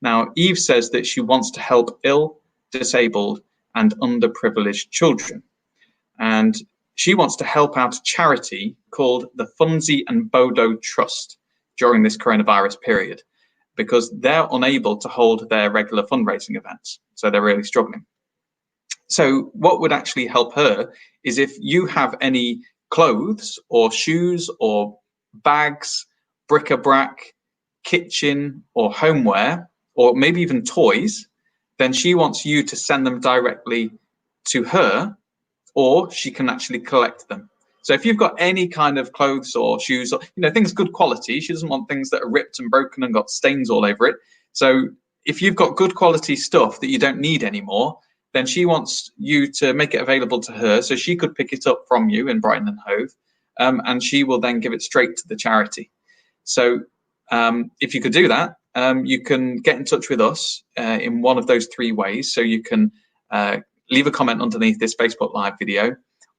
Now, Eve says that she wants to help ill, disabled, and underprivileged children. And she wants to help out a charity called the Funzi and Bodo Trust during this coronavirus period, because they're unable to hold their regular fundraising events. So they're really struggling. So what would actually help her is if you have any clothes or shoes or bags, bric-a-brac, kitchen or homeware, or maybe even toys, then she wants you to send them directly to her, or she can actually collect them. So if you've got any kind of clothes or shoes or things good quality, she doesn't want things that are ripped and broken and got stains all over it. So if you've got good quality stuff that you don't need anymore, then she wants you to make it available to her so she could pick it up from you in Brighton and Hove, and she will then give it straight to the charity. So if you could do that, you can get in touch with us in one of those three ways. So you can leave a comment underneath this Facebook Live video,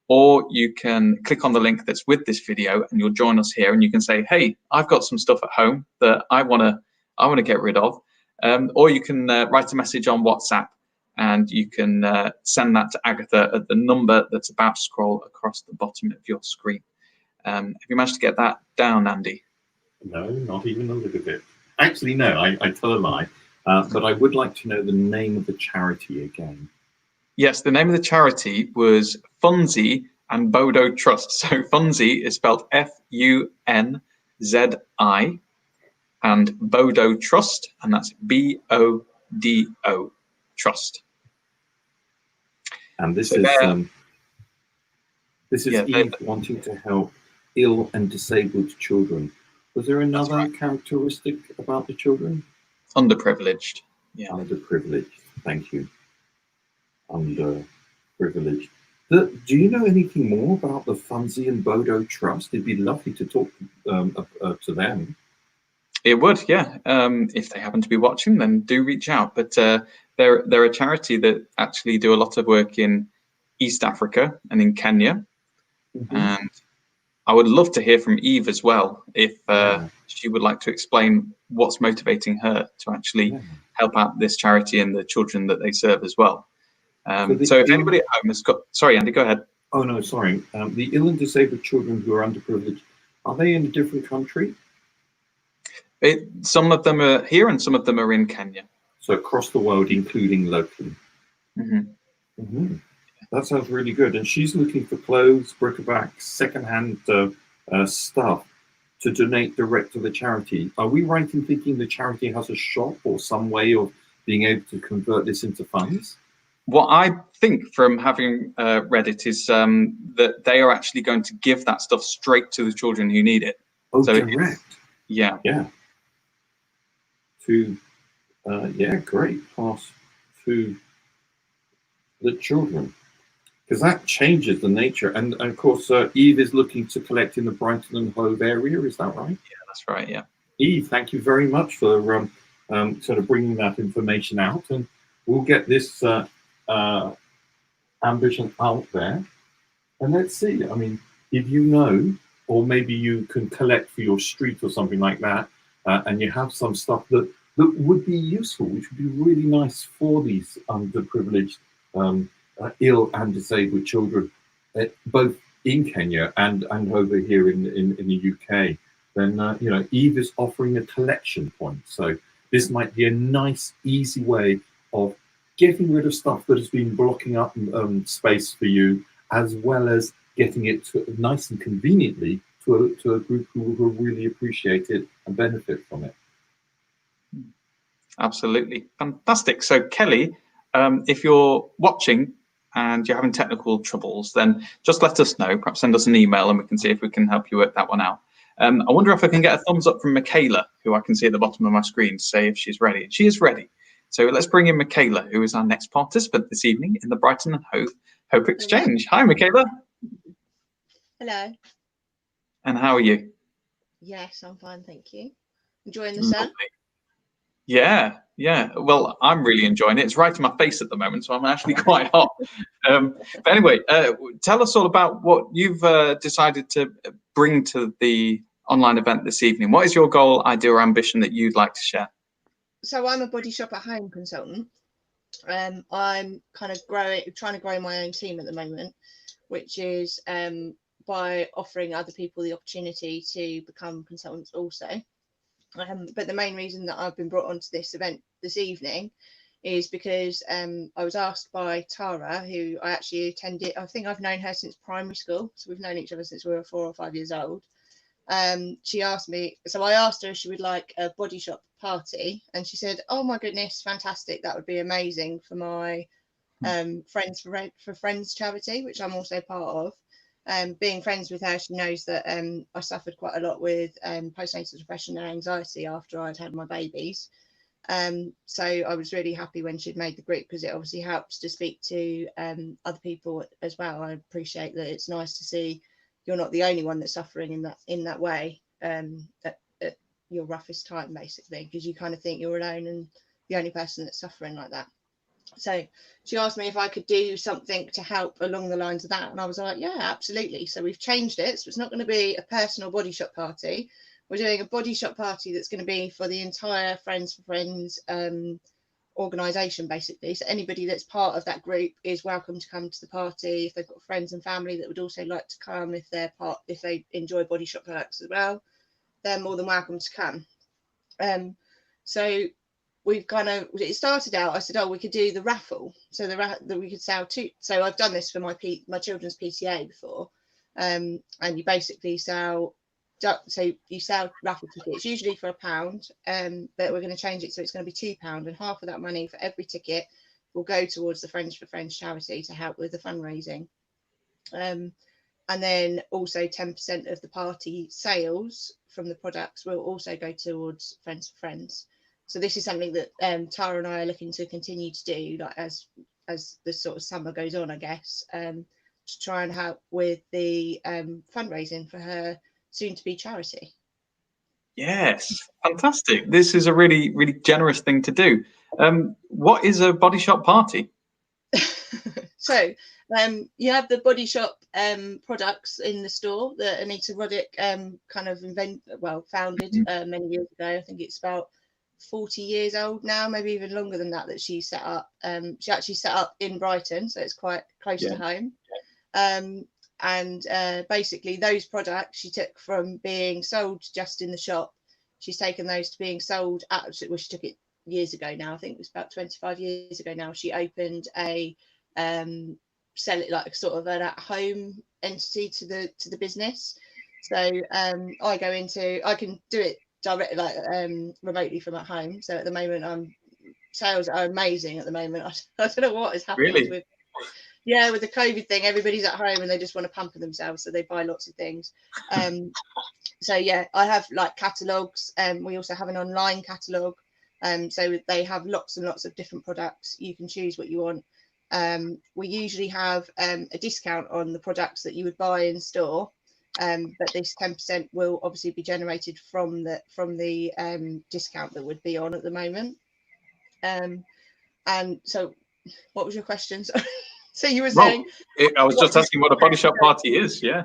or you can click on the link that's with this video and you'll join us here and you can say, hey, I've got some stuff at home that I want to get rid of. Or you can write a message on WhatsApp and you can send that to Agatha at the number that's about to scroll across the bottom of your screen. Have you managed to get that down, Andy? No, not even a little bit. Actually, no, I tell a lie. But I would like to know the name of the charity again. Yes, the name of the charity was Funzi and Bodo Trust. So Funzi is spelled Funzi, and Bodo Trust, and that's Bodo Trust. And this So is yeah, Eve wanting to help ill and disabled children. Was there another characteristic about the children? Underprivileged. Yeah. Underprivileged. Thank you. Underprivileged. Do you know anything more about the Funzi and Bodo Trust? It'd be lovely to talk to them. It would, yeah. If they happen to be watching, then do reach out. But they're a charity that actually do a lot of work in East Africa and in Kenya. Mm-hmm. And I would love to hear from Eve as well, if she would like to explain what's motivating her to actually help out this charity and the children that they serve as well. So if anybody at home has got, sorry, Andy, go ahead. Oh no, sorry. The ill and disabled children who are underprivileged, are they in a different country? Some of them are here and some of them are in Kenya. So across the world, including locally. Mm-hmm. Mm-hmm. That sounds really good. And she's looking for clothes, bric-a-brac, second-hand stuff to donate direct to the charity. Are we right in thinking the charity has a shop or some way of being able to convert this into funds? What I think from having read it is that they are actually going to give that stuff straight to the children who need it. Oh, so direct. Yeah. Great. Pass to the children. Because that changes the nature. And of course, Eve is looking to collect in the Brighton and Hove area. Is that right? Yeah, that's right. Yeah. Eve, thank you very much for sort of bringing that information out. And we'll get this ambition out there. And let's see. I mean, if you know, or maybe you can collect for your street or something like that, and you have some stuff that would be useful, which would be really nice for these underprivileged, ill and disabled children, both in Kenya and over here in the UK, then Eve is offering a collection point. So this might be a nice, easy way of getting rid of stuff that has been blocking up space for you, as well as getting it nice and conveniently to a group who will really appreciate it and benefit from it. Absolutely. Fantastic. So Kelly, if you're watching and you're having technical troubles, then just let us know. Perhaps send us an email and we can see if we can help you work that one out. I wonder if I can get a thumbs up from Michaela, who I can see at the bottom of my screen, to say if she's ready. She is ready. So let's bring in Michaela, who is our next participant this evening in the Brighton and Hove Hope Exchange. Hi, Michaela. Hello. And how are you? Yes, I'm fine, thank you. Enjoying the sun? Yeah. Well, I'm really enjoying it. It's right in my face at the moment, so I'm actually quite hot. But anyway, tell us all about what you've decided to bring to the online event this evening. What is your goal, idea, or ambition that you'd like to share? So I'm a body shop at home consultant. I'm kind of trying to grow my own team at the moment, which is by offering other people the opportunity to become consultants also. But the main reason that I've been brought onto this event this evening is because I was asked by Tara, who I actually attended. I think I've known her since primary school, so we've known each other since we were 4 or 5 years old. She asked me, so I asked her if she would like a body shop party, and she said, "Oh my goodness, fantastic! That would be amazing for my Friends for Friends charity, which I'm also part of." Being friends with her, she knows that I suffered quite a lot with postnatal depression and anxiety after I'd had my babies. So I was really happy when she'd made the group, because it obviously helps to speak to other people as well. I appreciate that. It's nice to see you're not the only one that's suffering in that way at your roughest time, basically, because you kind of think you're alone and the only person that's suffering like that. So she asked me if I could do something to help along the lines of that, and I was like, yeah, absolutely. So we've changed it, so it's not going to be a personal body shop party. We're doing a body shop party that's going to be for the entire Friends for Friends organisation, basically. So anybody that's part of that group is welcome to come to the party. If they've got friends and family that would also like to come, if they enjoy body shop products as well, they're more than welcome to come. So we've kind of, it started out, I said, oh, we could do the raffle, so that we could sell two. So I've done this for my children's PTA before, and you basically sell, so you sell raffle tickets usually for £1, but we're going to change it so it's going to be £2, and half of that money for every ticket will go towards the Friends for Friends charity to help with the fundraising. And then also 10% of the party sales from the products will also go towards Friends for Friends. So this is something that Tara and I are looking to continue to do, like as the sort of summer goes on, I guess, to try and help with the fundraising for her soon-to-be charity. Yes, fantastic. This is a really, really generous thing to do. What is a Body Shop party? So you have the Body Shop products in the store that Anita Roddick kind of founded many years ago. I think it's about 40 years old now, maybe even longer than that she set up. She actually set up in Brighton, so it's quite close to home. And basically those products she took from being sold just in the shop, she's taken those to being sold at, well, she took it years ago now, I think it was about 25 years ago now. She opened a sell it like sort of an at-home entity to the business. So I can do it directly, like remotely from at home. So at the moment sales are amazing at the moment. I don't know what has happened with the COVID thing. Everybody's at home and they just want to pamper themselves, so they buy lots of things. So yeah, I have like catalogues, we also have an online catalogue, so they have lots and lots of different products. You can choose what you want. We usually have a discount on the products that you would buy in store, but this 10% will obviously be generated from the discount that would be on at the moment. And so what was your question? So you were saying, I was just asking what a Body Shop party is. Yeah.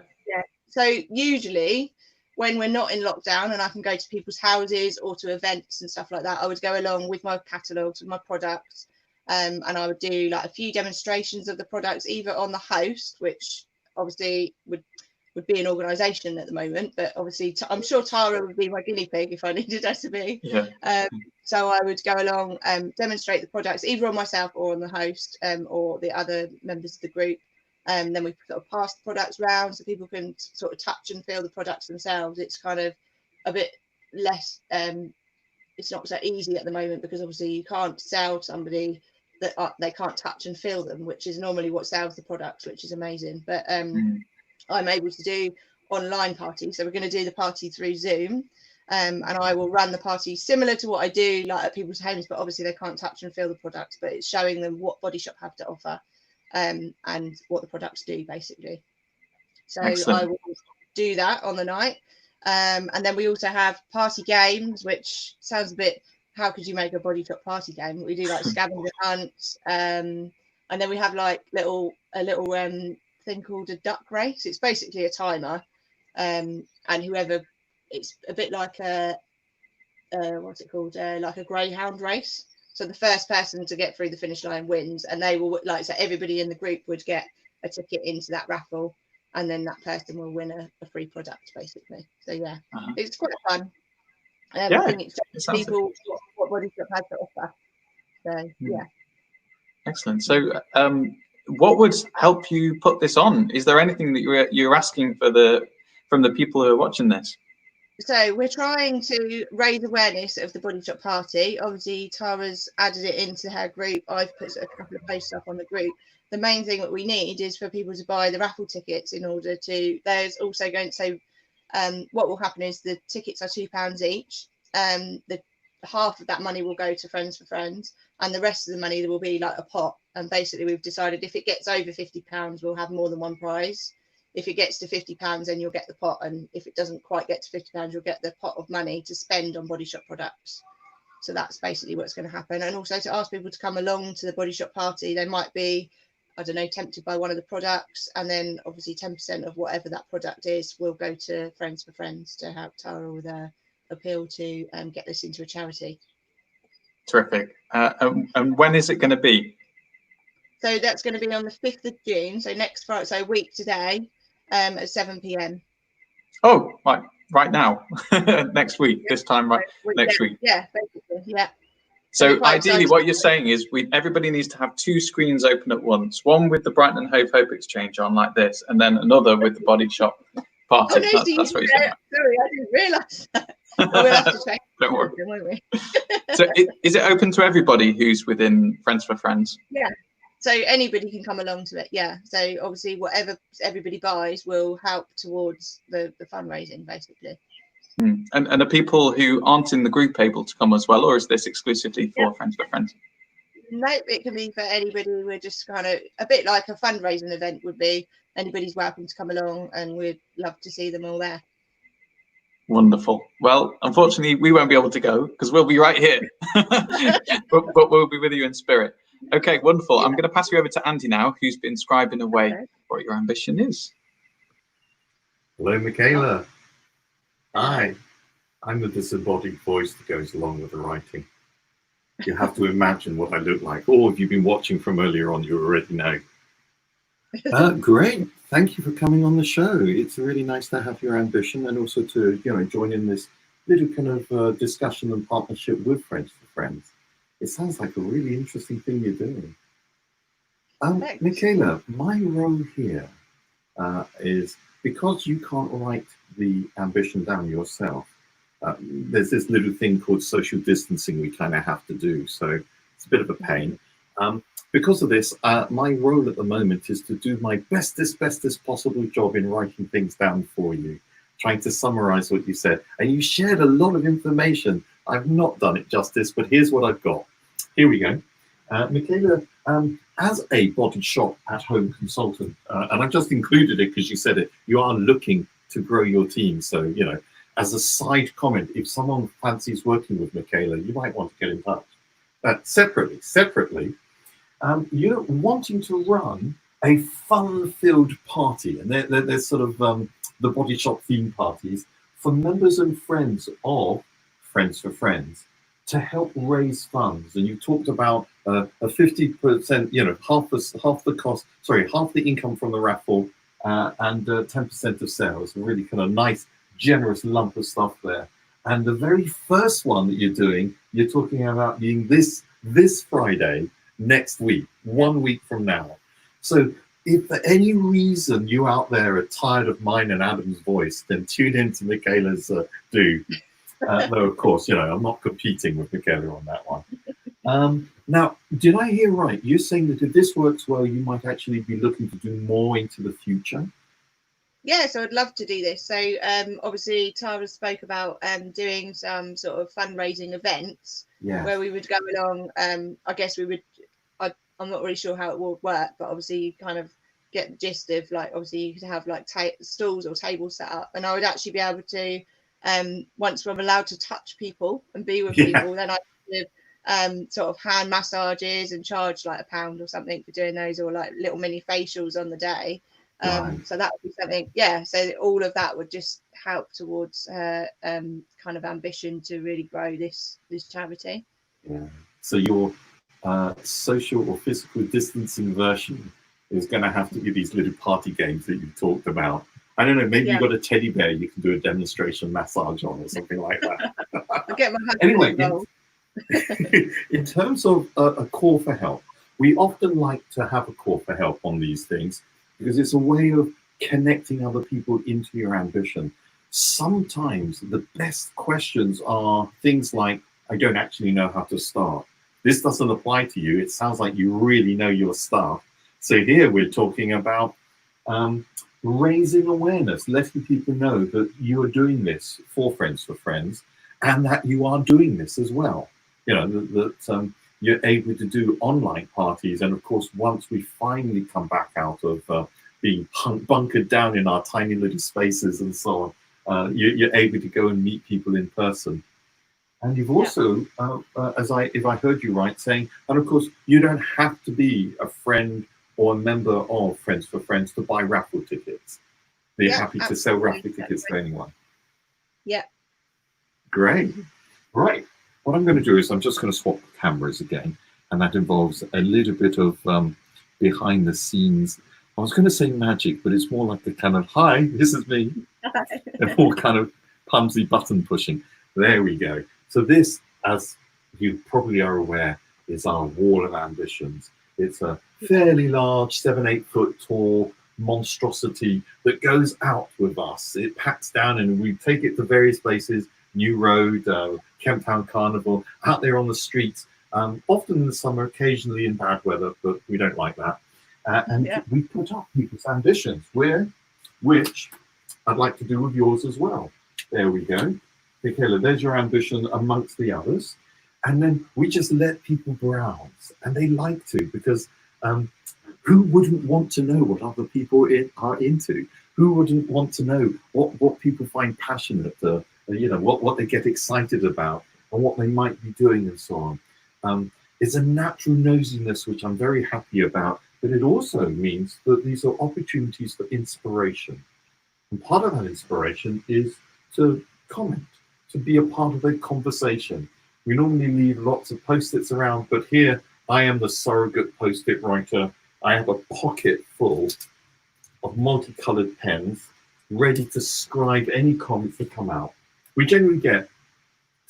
So usually when we're not in lockdown and I can go to people's houses or to events and stuff like that, I would go along with my catalogues with my products, and I would do like a few demonstrations of the products, either on the host, which obviously would be an organisation at the moment, but obviously I'm sure Tara would be my guinea pig if I needed her to be. So I would go along and demonstrate the products either on myself or on the host, or the other members of the group. Then we sort of pass the products around so people can sort of touch and feel the products themselves. It's kind of a bit less, it's not so easy at the moment because obviously you can't sell somebody that they can't touch and feel them, which is normally what sells the products, which is amazing. But I'm able to do online parties. So we're going to do the party through Zoom, and I will run the party similar to what I do like at people's homes, but obviously they can't touch and feel the products, but it's showing them what Body Shop have to offer. And what the products do basically. So excellent. I will do that on the night, and then we also have party games, which sounds a bit, how could you make a Body Shop party game? We do like scavenger hunts, and then we have like a little thing called a duck race. It's basically a timer, and whoever, it's a bit like a what's it called, like a greyhound race. So the first person to get through the finish line wins, and they will, like, so everybody in the group would get a ticket into that raffle, and then that person will win a free product basically. So yeah, it's quite fun. I think it's just people what Body Shop has to offer. So yeah. Excellent. So what would help you put this on? Is there anything that you're asking from the people who are watching this? So we're trying to raise awareness of the Body Shop party. Obviously, Tara's added it into her group. I've put a couple of posts up on the group. The main thing that we need is for people to buy the raffle tickets in order to. There's also going to say what will happen is the tickets are £2 each. The half of that money will go to Friends for Friends, and the rest of the money there will be like a pot. And basically, we've decided if it gets over £50, we'll have more than one prize. If it gets to £50, then you'll get the pot, and if it doesn't quite get to £50, you'll get the pot of money to spend on Body Shop products. So that's basically what's going to happen. And also to ask people to come along to the Body Shop party. They might be, I don't know, tempted by one of the products, and then obviously 10% of whatever that product is will go to Friends for Friends to help Tara with her appeal to get this into a charity. Terrific. And when is it going to be? So that's going to be on the 5th of June. So next Friday, so a week today. At 7 p.m. Oh, right now. Next week, this time, right? Next week. Yeah, basically, yeah. So quite ideally, excited. what you're saying is everybody needs to have 2 screens open at once. One with the Brighton Hove Hope Exchange on like this, and then another with the Body Shop party. Oh, no, That's Steve, what you're saying. sorry, I didn't realise that. Well, we'll have to check. Don't worry. Won't we? So is it open to everybody who's within Friends for Friends? Yeah. So anybody can come along to it. Yeah. So obviously, whatever everybody buys will help towards the fundraising, basically. And are people who aren't in the group able to come as well, or is this exclusively for Friends for Friends? No, it can be for anybody. We're just kind of a bit like a fundraising event would be. Anybody's welcome to come along, and we'd love to see them all there. Wonderful. Well, unfortunately, we won't be able to go because we'll be right here, but we'll be with you in spirit. Okay, wonderful. I'm going to pass you over to Andy now, who's been scribing away what your ambition is. Hello, Michaela. Hi. I'm the disembodied voice that goes along with the writing. You have to imagine what I look like. Or if you've been watching from earlier on, you already know. Great. Thank you for coming on the show. It's really nice to have your ambition and also to, join in this little kind of discussion and partnership with Friends for Friends. It sounds like a really interesting thing you're doing. Michaela, my role here is because you can't write the ambition down yourself, there's this little thing called social distancing we kind of have to do. So it's a bit of a pain. Because of this, my role at the moment is to do my bestest possible job in writing things down for you, trying to summarize what you said. And you shared a lot of information. I've not done it justice, but here's what I've got. Here we go. Michaela, as a body shop at home consultant, and I've just included it because you said it, you are looking to grow your team. So, as a side comment, if someone fancies working with Michaela, you might want to get in touch. Separately, you're wanting to run a fun-filled party, and there's sort of the body shop theme parties for members and friends of Friends for Friends to help raise funds. And you talked about a 50%, half the income from the raffle and 10% of sales. A really kind of nice, generous lump of stuff there. And the very first one that you're talking about being this Friday next week, 1 week from now. So if for any reason you out there are tired of mine and Adam's voice, then tune in to Michaela's do. Though, of course, I'm not competing with Michaela on that one. Now, did I hear right? You're saying that if this works well, you might actually be looking to do more into the future? Yeah, so I'd love to do this. So obviously Tara spoke about doing some sort of fundraising events where we would go along. I guess we would, I'm not really sure how it would work, but obviously you kind of get the gist of, like, obviously you could have like stalls or tables set up, and I would actually be able to, once I'm allowed to touch people and be with people, then I could sort of hand massages and charge like £1 or something for doing those, or like little mini facials on the day. So that would be something, so all of that would just help towards kind of ambition to really grow this charity. So your social or physical distancing version is going to have to be these little party games that you've talked about. I don't know, maybe you've got a teddy bear you can do a demonstration massage on or something like that. I'll get my anyway, in terms of a call for help, we often like to have a call for help on these things because it's a way of connecting other people into your ambition. Sometimes the best questions are things like, I don't actually know how to start. This doesn't apply to you. It sounds like you really know your stuff. So here we're talking about raising awareness, letting people know that you are doing this for Friends for Friends and that you are doing this as well. That you're able to do online parties. And of course, once we finally come back out of being bunkered down in our tiny little spaces and so on, you're able to go and meet people in person. And you've also, if I heard you right, saying, and of course, you don't have to be a friend or a member of Friends for Friends to buy raffle tickets. They're happy to sell raffle tickets to anyone. Yeah. Great. Right. What I'm going to do is I'm just going to swap cameras again, and that involves a little bit of behind the scenes. I was going to say magic, but it's more like the kind of, hi, this is me. And more kind of clumsy button pushing. There we go. So this, as you probably are aware, is our wall of ambitions. It's a fairly large 7-8 foot tall monstrosity that goes out with us. It packs down and we take it to various places, New Road, Kent Town Carnival, out there on the streets, often in the summer, occasionally in bad weather, but we don't like that. And we put up people's ambitions, which I'd like to do with yours as well. There we go. Michaela, there's your ambition amongst the others. And then we just let people browse, and they like to, because who wouldn't want to know what other people are into? Who wouldn't want to know what people find passionate, you know, what they get excited about, and what they might be doing, and so on. It's a natural nosiness, which I'm very happy about, but it also means that these are opportunities for inspiration. And part of that inspiration is to comment, to be a part of a conversation. We normally leave lots of post-its around, but here I am the surrogate post-it writer. I have a pocket full of multicolored pens ready to scribe any comments that come out. We generally get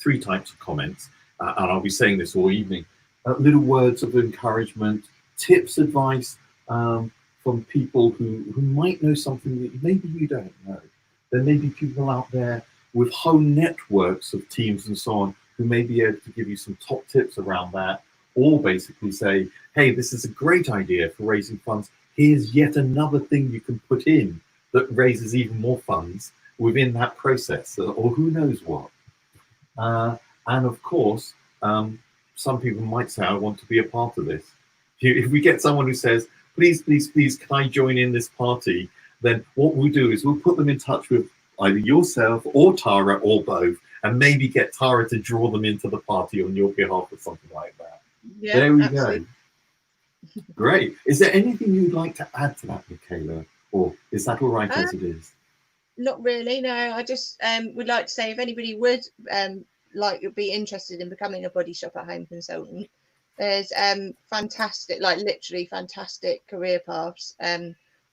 3 types of comments, and I'll be saying this all evening. Little words of encouragement, tips, advice from people who might know something that maybe you don't know. There may be people out there with whole networks of teams and so on who may be able to give you some top tips around that, or basically say, hey, this is a great idea for raising funds. Here's yet another thing you can put in that raises even more funds within that process, or who knows what. And of course, some people might say, I want to be a part of this. If we get someone who says, please, please, please, can I join in this party? Then what we'll do is we'll put them in touch with either yourself or Tara or both, and maybe get Tara to draw them into the party on your behalf or something like that. Yeah, there we absolutely. go. Great. Is there anything you'd like to add to that, Michaela? Or is that all right as it is? Not really, no. I just would like to say, if anybody would be interested in becoming a body shop at home consultant, there's fantastic, like literally fantastic career paths.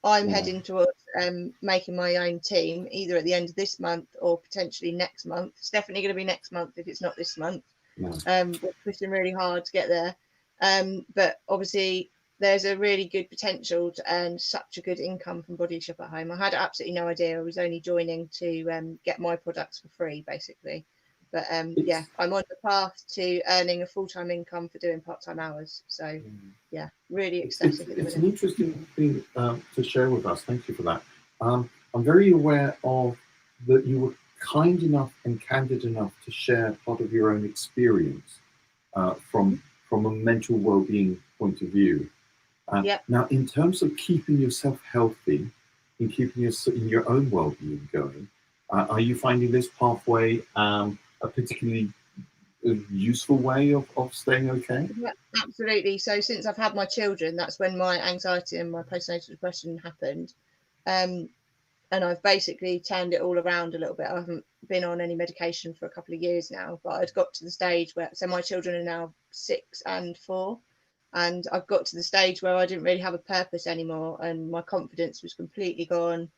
I'm heading towards making my own team either at the end of this month or potentially next month. It's definitely going to be next month if it's not this month. We're pushing really hard to get there. But obviously there's a really good potential to earn such a good income from body shop at home. I had absolutely no idea. I was only joining to get my products for free, basically. But yeah, I'm on the path to earning a full-time income for doing part-time hours. So yeah, really excited. It's an interesting thing to share with us. Thank you for that. I'm very aware of that you were kind enough and candid enough to share part of your own experience from a mental well-being point of view. Now, in terms of keeping yourself healthy and keeping your own well-being going, are you finding this pathway a particularly useful way of staying okay? Yeah, absolutely. So since I've had my children, that's when my anxiety and my postnatal depression happened. And I've basically turned it all around a little bit. I haven't been on any medication for a couple of years now, but I'd got to the stage where, so my children are now 6 and 4, and I've got to the stage where I didn't really have a purpose anymore, and my confidence was completely gone.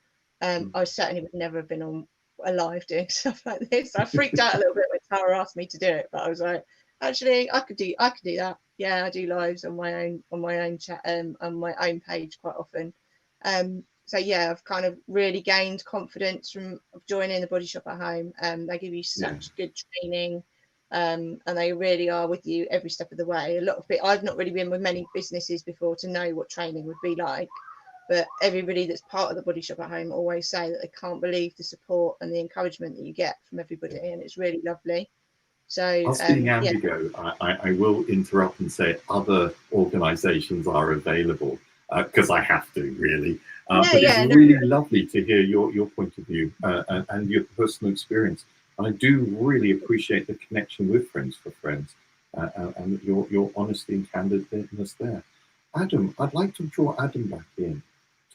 I certainly would never have been alive doing stuff like this. I freaked out a little bit when Tara asked me to do it, but I was like, actually, I could do that. Yeah, I do lives on my own chat on my own page quite often. So yeah, I've kind of really gained confidence from joining the body shop at home. They give you such good training, and they really are with you every step of the way. A lot of I've not really been with many businesses before to know what training would be like, but everybody that's part of the body shop at home always say that they can't believe the support and the encouragement that you get from everybody, and it's really lovely. So us being Ambigo, I will interrupt and say other organisations are available because I have to really. But it's really lovely to hear your point of view and your personal experience. And I do really appreciate the connection with Friends for Friends and your honesty and candidness there. Adam, I'd like to draw Adam back in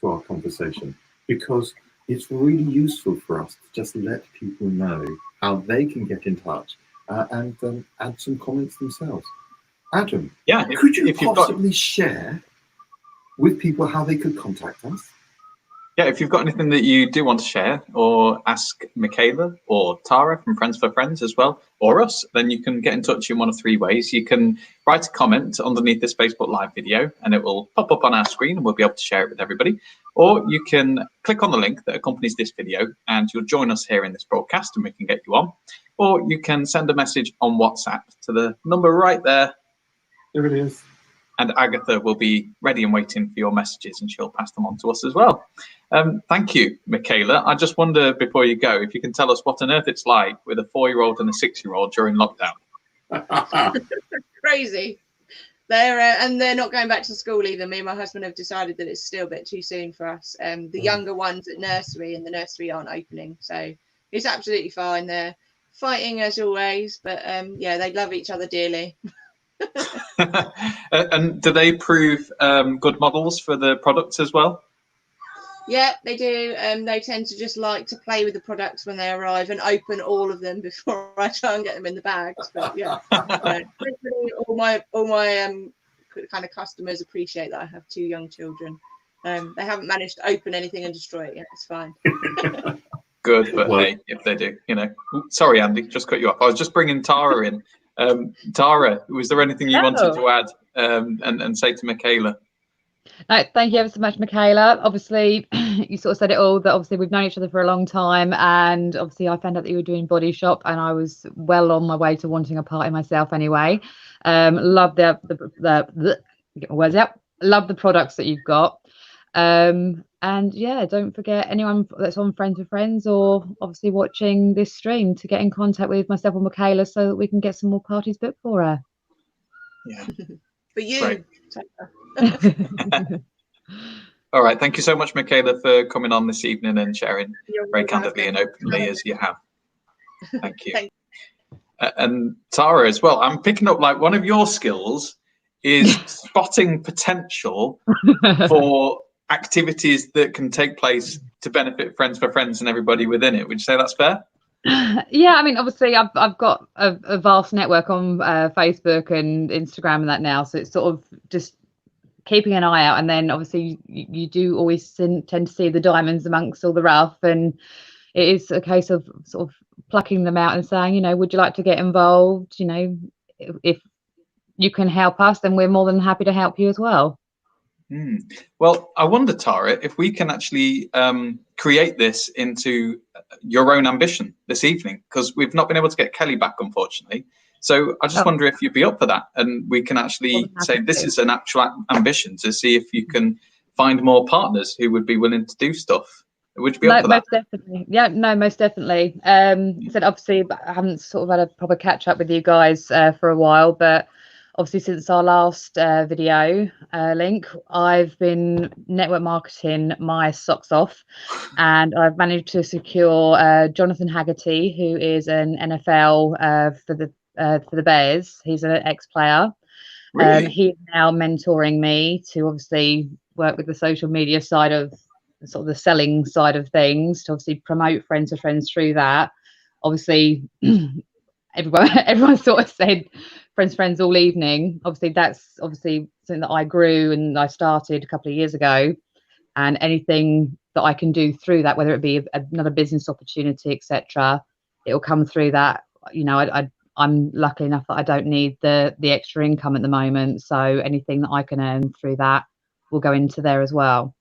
to our conversation, because it's really useful for us to just let people know how they can get in touch and add some comments themselves. Adam, could you possibly share with people how they could contact us? yeah, if you've got anything that you do want to share or ask Michaela or Tara from Friends for Friends as well, or us, then you can get in touch in one of three ways. You can write a comment underneath this Facebook Live video and it will pop up on our screen and we'll be able to share it with everybody. Or you can click on the link that accompanies this video and you'll join us here in this broadcast and we can get you on. Or you can send a message on WhatsApp to the number right there. There it is. And Agatha will be ready and waiting for your messages and she'll pass them on to us as well. Thank you, Michaela. I just wonder, before you go, if you can tell us what on earth it's like with a 4-year-old and a 6-year-old during lockdown. Crazy. They're not going back to school either. Me and my husband have decided that it's still a bit too soon for us. The younger ones at nursery, and the nursery aren't opening. So it's absolutely fine. They're fighting as always, but yeah, they love each other dearly. And do they prove good models for the products as well? Yeah, they do. They tend to just like to play with the products when they arrive and open all of them before I try and get them in the bags. But yeah, all my kind of customers appreciate that I have 2 young children. They haven't managed to open anything and destroy it yet. It's fine. Good, but hey, if they do, you know. Sorry, Andy, just cut you off. I was just bringing Tara in. Tara, was there anything you wanted to add and say to Michaela? No, thank you ever so much, Michaela. Obviously, you sort of said it all, that obviously we've known each other for a long time, and obviously I found out that you were doing Body Shop, and I was well on my way to wanting a party myself anyway. Love the words out. Love the products that you've got. And yeah, don't forget, anyone that's on Friends with Friends or obviously watching this stream, to get in contact with myself and Michaela so that we can get some more parties booked for her. Yeah. For you. All right, thank you so much, Michaela, for coming on this evening and sharing very candidly and openly as you have. Thank you. And Tara as well, I'm picking up like one of your skills is spotting potential for activities that can take place to benefit Friends for Friends and everybody within it. Would you say that's fair? Yeah, I mean, obviously I've got a vast network on Facebook and Instagram and that now, so it's sort of just keeping an eye out, and then obviously you do always tend to see the diamonds amongst all the rough, and it is a case of sort of plucking them out and saying, you know, would you like to get involved? You know, if you can help us, then we're more than happy to help you as well. Well, I wonder, Tara, if we can actually create this into your own ambition this evening, because we've not been able to get Kelly back, unfortunately. So I just wonder if you'd be up for that, and we can actually say this is an actual ambition to see if you can find more partners who would be willing to do stuff. Would you be up for that? Most definitely. Yeah, no, most definitely. Said obviously I haven't sort of had a proper catch up with you guys for a while, but obviously since our last video link, I've been network marketing my socks off, and I've managed to secure Jonathan Haggerty, who is an NFL for the Bears. He's an ex-player. Really? He's now mentoring me to obviously work with the social media side of sort of the selling side of things, to obviously promote Friends for Friends through that. Obviously, everyone sort of said Friends for Friends all evening. Obviously, that's obviously something that I grew and I started a couple of years ago, and anything that I can do through that, whether it be another business opportunity, etc., it will come through that. You know, I'm lucky enough that I don't need the extra income at the moment, so anything that I can earn through that will go into there as well.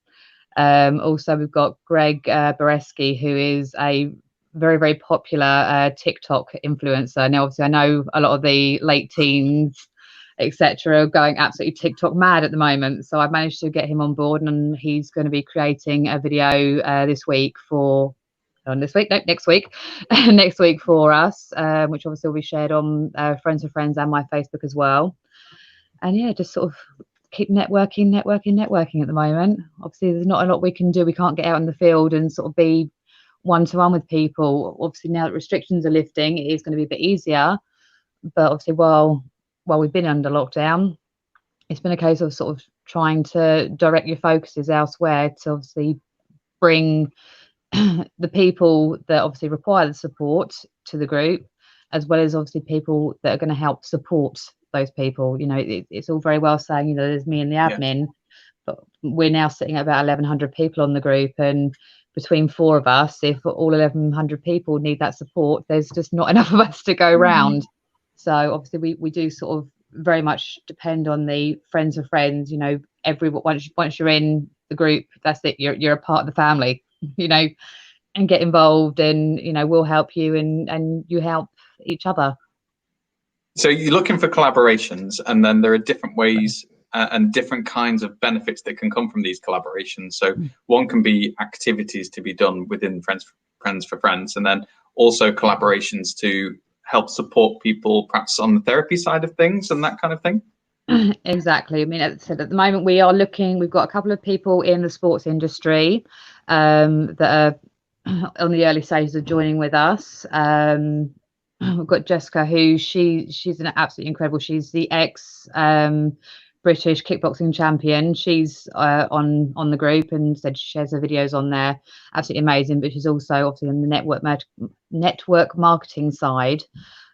Also, we've got Greg Boreski, who is a very, very popular TikTok influencer. Now, obviously, I know a lot of the late teens, etc., are going absolutely TikTok mad at the moment. So I've managed to get him on board, and he's going to be creating a video next week for us, which obviously will be shared on Friends of Friends and my Facebook as well. And yeah, just sort of keep networking at the moment. Obviously, there's not a lot we can do. We can't get out in the field and sort of be one-to-one with people. Obviously, now that restrictions are lifting, it is going to be a bit easier. But obviously, while we've been under lockdown, it's been a case of sort of trying to direct your focuses elsewhere to obviously bring the people that obviously require the support to the group, as well as obviously people that are going to help support those people. You know, it's all very well saying, you know, there's me and the admin, we're now sitting at about 1,100 people on the group, and between 4 of us, if all 1,100 people need that support, there's just not enough of us to go round. So obviously we do sort of very much depend on the friends of friends, you know, once you're in the group, that's it, you're a part of the family, you know, and get involved, and you know, we'll help you, and you help each other. So you're looking for collaborations, and then there are different ways and different kinds of benefits that can come from these collaborations. So one can be activities to be done within Friends for Friends, and then also collaborations to help support people perhaps on the therapy side of things and that kind of thing. Exactly. I mean, as I said, at the moment we've got a couple of people in the sports industry that are on the early stages of joining with us. We've got Jessica, who she's an absolutely incredible. She's the ex British kickboxing champion. She's on the group, and said she shares her videos on there. Absolutely amazing. But she's also obviously on the network marketing side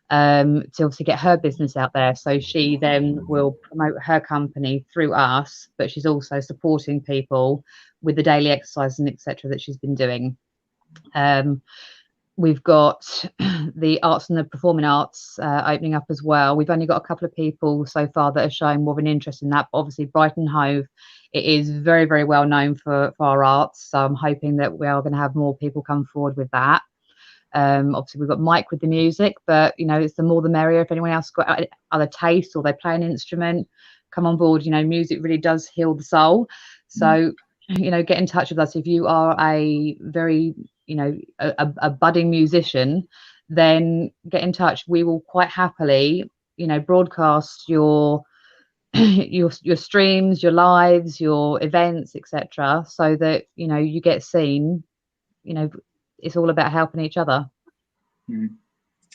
to obviously get her business out there. So she then will promote her company through us, but she's also supporting people with the daily exercise and etc. that she's been doing. We've got the arts and the performing arts opening up as well. We've only got a couple of people so far that are showing more of an interest in that. But obviously, Brighton Hove, it is very, very well known for our arts. So I'm hoping that we are going to have more people come forward with that. Obviously, we've got Mike with the music, but you know, it's the more the merrier. If anyone else got other tastes or they play an instrument, come on board. You know, music really does heal the soul. So you know, get in touch with us if you are a very, you know, a budding musician. Then get in touch. We will quite happily, you know, broadcast your streams, your lives, your events, etc., so that you know you get seen. You know, it's all about helping each other.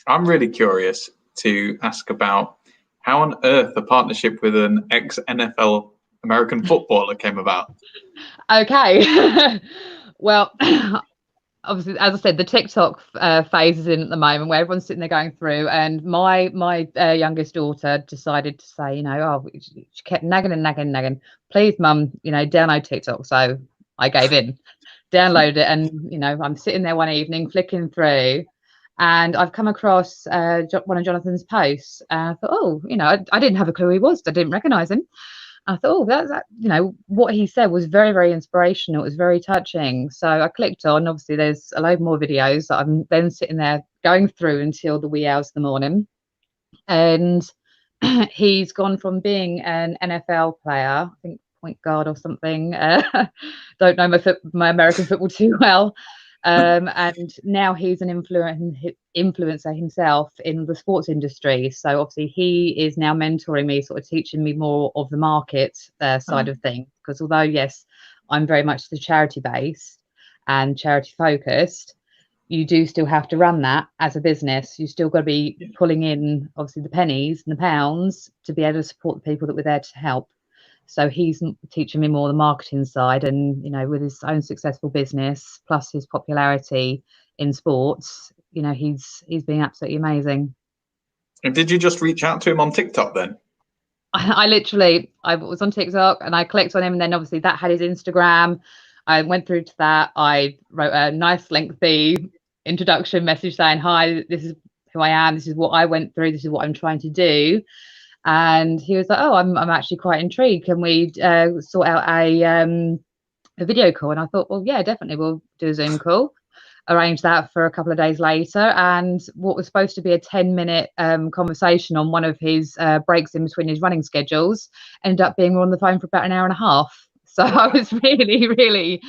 I'm really curious to ask about how on earth a partnership with an ex-NFL American footballer came about. Okay. Well, obviously, as I said, the TikTok phase is in at the moment, where everyone's sitting there going through, and my youngest daughter decided to say, you know, she kept nagging, please mum, you know, download TikTok. So I gave in, downloaded it, and you know, I'm sitting there one evening flicking through, and I've come across one of Jonathan's posts, and I thought, oh, you know, I didn't have a clue who he was. I didn't recognize him. I thought, oh, that's, you know, what he said was very, very inspirational. It was very touching. So I clicked on. Obviously, there's a load more videos that I'm then sitting there going through until the wee hours of the morning. And he's gone from being an NFL player, I think point guard or something. Don't know my American football too well. And now he's an influencer himself in the sports industry. So obviously he is now mentoring me, sort of teaching me more of the market side of things. Because although, yes, I'm very much the charity based and charity focused, you do still have to run that as a business. You still got to be pulling in obviously the pennies and the pounds to be able to support the people that we're there to help. So he's teaching me more the marketing side, and you know, with his own successful business plus his popularity in sports, you know, he's being absolutely amazing. And did you just reach out to him on TikTok then? I was on TikTok and I clicked on him, and then obviously that had his Instagram. I went through to that. I wrote a nice lengthy introduction message saying, hi, this is who I am, this is what I went through, this is what I'm trying to do. And he was like, oh, I'm actually quite intrigued. Can we sort out a video call? And I thought, well, yeah, definitely, we'll do a Zoom call. Arrange that for a couple of days later. And what was supposed to be a 10-minute conversation on one of his breaks in between his running schedules ended up being on the phone for about an hour and a half. So I was really, really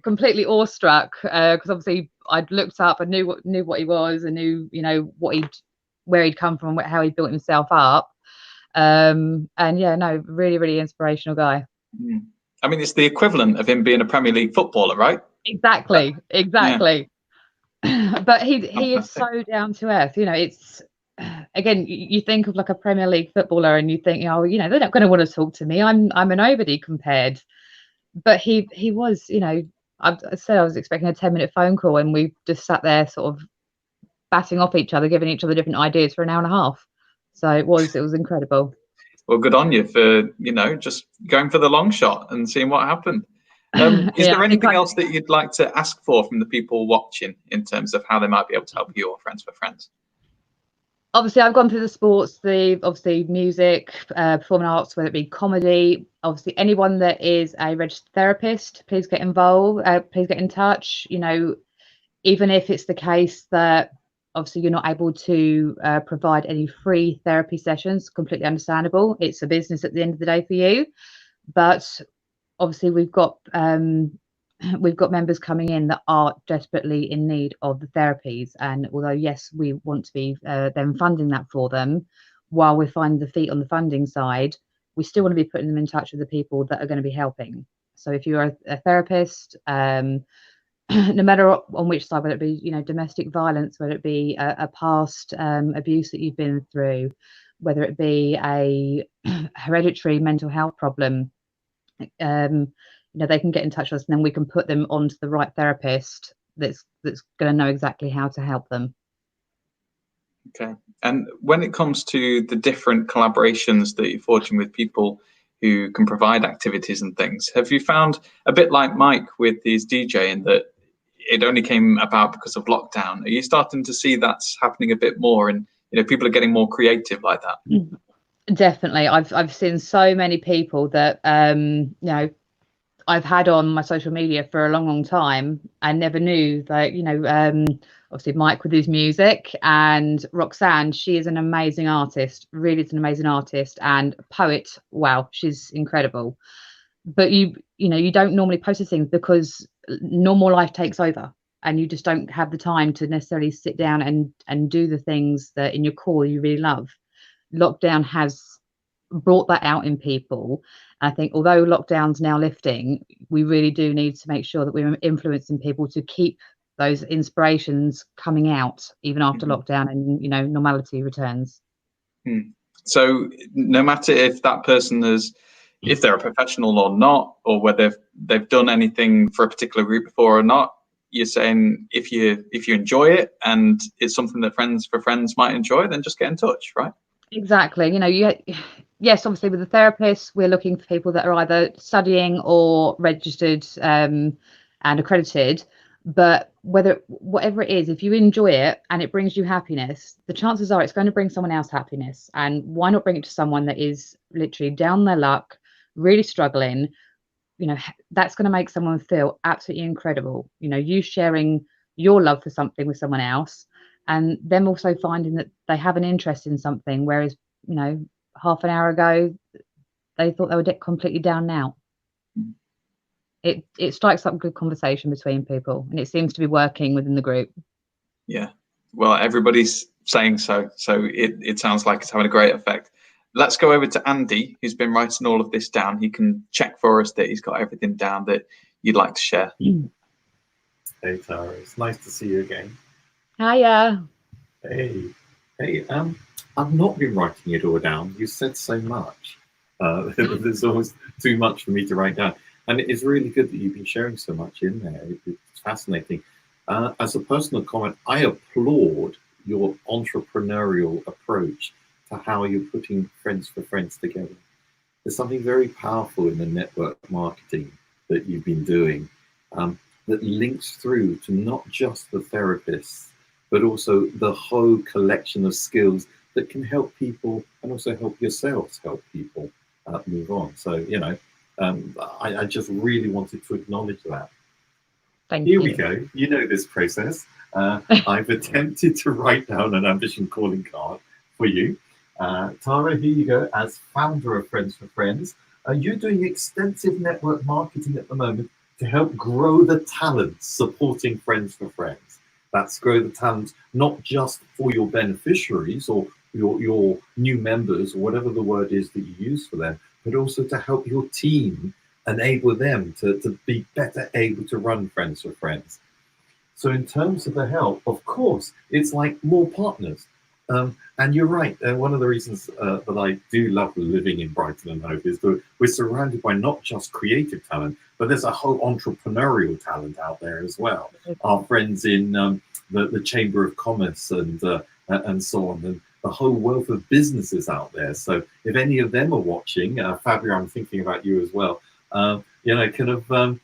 completely awestruck because obviously I'd looked up, I knew what he was, and knew, you know, where he'd come from, how he built himself up. And yeah, no, really, really inspirational guy. I mean, it's the equivalent of him being a Premier League footballer, right? Exactly. But he is so down to earth. You know, it's, again, you think of like a Premier League footballer and you think, oh, you know, they're not going to want to talk to me. I'm a nobody compared. But he was, you know, I said I was expecting a 10-minute phone call, and we just sat there sort of batting off each other, giving each other different ideas for an hour and a half. So it was incredible. Well, good on you for, just going for the long shot and seeing what happened. Is there anything else that you'd like to ask for from the people watching in terms of how they might be able to help you or Friends for Friends? Obviously, I've gone through the sports, obviously music, performing arts, whether it be comedy. Obviously, anyone that is a registered therapist, please get involved. Please get in touch. Even if it's the case that obviously you're not able to provide any free therapy sessions, completely understandable. It's a business at the end of the day for you. But obviously, we've got members coming in that are desperately in need of the therapies, and although yes, we want to be then funding that for them while we find the feet on the funding side, we still want to be putting them in touch with the people that are going to be helping. So if you're a therapist, no matter on which side, whether it be domestic violence, whether it be a past abuse that you've been through, whether it be a hereditary mental health problem, they can get in touch with us, and then we can put them onto the right therapist that's going to know exactly how to help them. Okay. And when it comes to the different collaborations that you're forging with people who can provide activities and things, have you found, a bit like Mike with his DJing, that it only came about because of lockdown? Are you starting to see that's happening a bit more, and people are getting more creative like that? Definitely. I've seen so many people that I've had on my social media for a long time. I never knew that, obviously Mike with his music, and Roxanne, she is an amazing artist, really is an amazing artist, and poet. Wow, she's incredible. But you don't normally post these things because normal life takes over, and you just don't have the time to necessarily sit down and do the things that in your core you really love. Lockdown has brought that out in people. I think although lockdown's now lifting, we really do need to make sure that we're influencing people to keep those inspirations coming out even after lockdown and normality returns. So no matter if that person if they're a professional or not, or whether they've done anything for a particular group before or not, you're saying if you enjoy it and it's something that Friends for Friends might enjoy, then just get in touch, right? Exactly. Yes, obviously with the therapists, we're looking for people that are either studying or registered and accredited. But whatever it is, if you enjoy it and it brings you happiness, the chances are it's going to bring someone else happiness. And why not bring it to someone that is literally down their luck, really struggling? That's going to make someone feel absolutely incredible. You sharing your love for something with someone else, and them also finding that they have an interest in something, whereas half an hour ago they thought they were completely down now. It strikes up good conversation between people, and it seems to be working within the group. Yeah, well, everybody's saying so it sounds like it's having a great effect. Let's go over to Andy, who's been writing all of this down. He can check for us that he's got everything down that you'd like to share. Hey Tara, it's nice to see you again. Hiya. Hey, I've not been writing it all down. You said so much. There's always too much for me to write down. And it is really good that you've been sharing so much in there. It's fascinating. As a personal comment, I applaud your entrepreneurial approach to how you're putting Friends for Friends together. There's something very powerful in the network marketing that you've been doing that links through to not just the therapists, but also the whole collection of skills that can help people and also help yourselves help people move on. So, I just really wanted to acknowledge that. Thank you. Here we go. You know this process. I've attempted to write down an ambition calling card for you. Tara, here you go. As founder of Friends for Friends, you're doing extensive network marketing at the moment to help grow the talent supporting Friends for Friends. That's grow the talent not just for your beneficiaries or your new members, or whatever the word is that you use for them, but also to help your team, enable them to be better able to run Friends for Friends. So in terms of the help, of course, it's like more partners. And you're right. One of the reasons that I do love living in Brighton Hove is that we're surrounded by not just creative talent, but there's a whole entrepreneurial talent out there as well. Our friends in the Chamber of Commerce and so on, and the whole wealth of businesses out there. So if any of them are watching, Fabio, I'm thinking about you as well. Kind of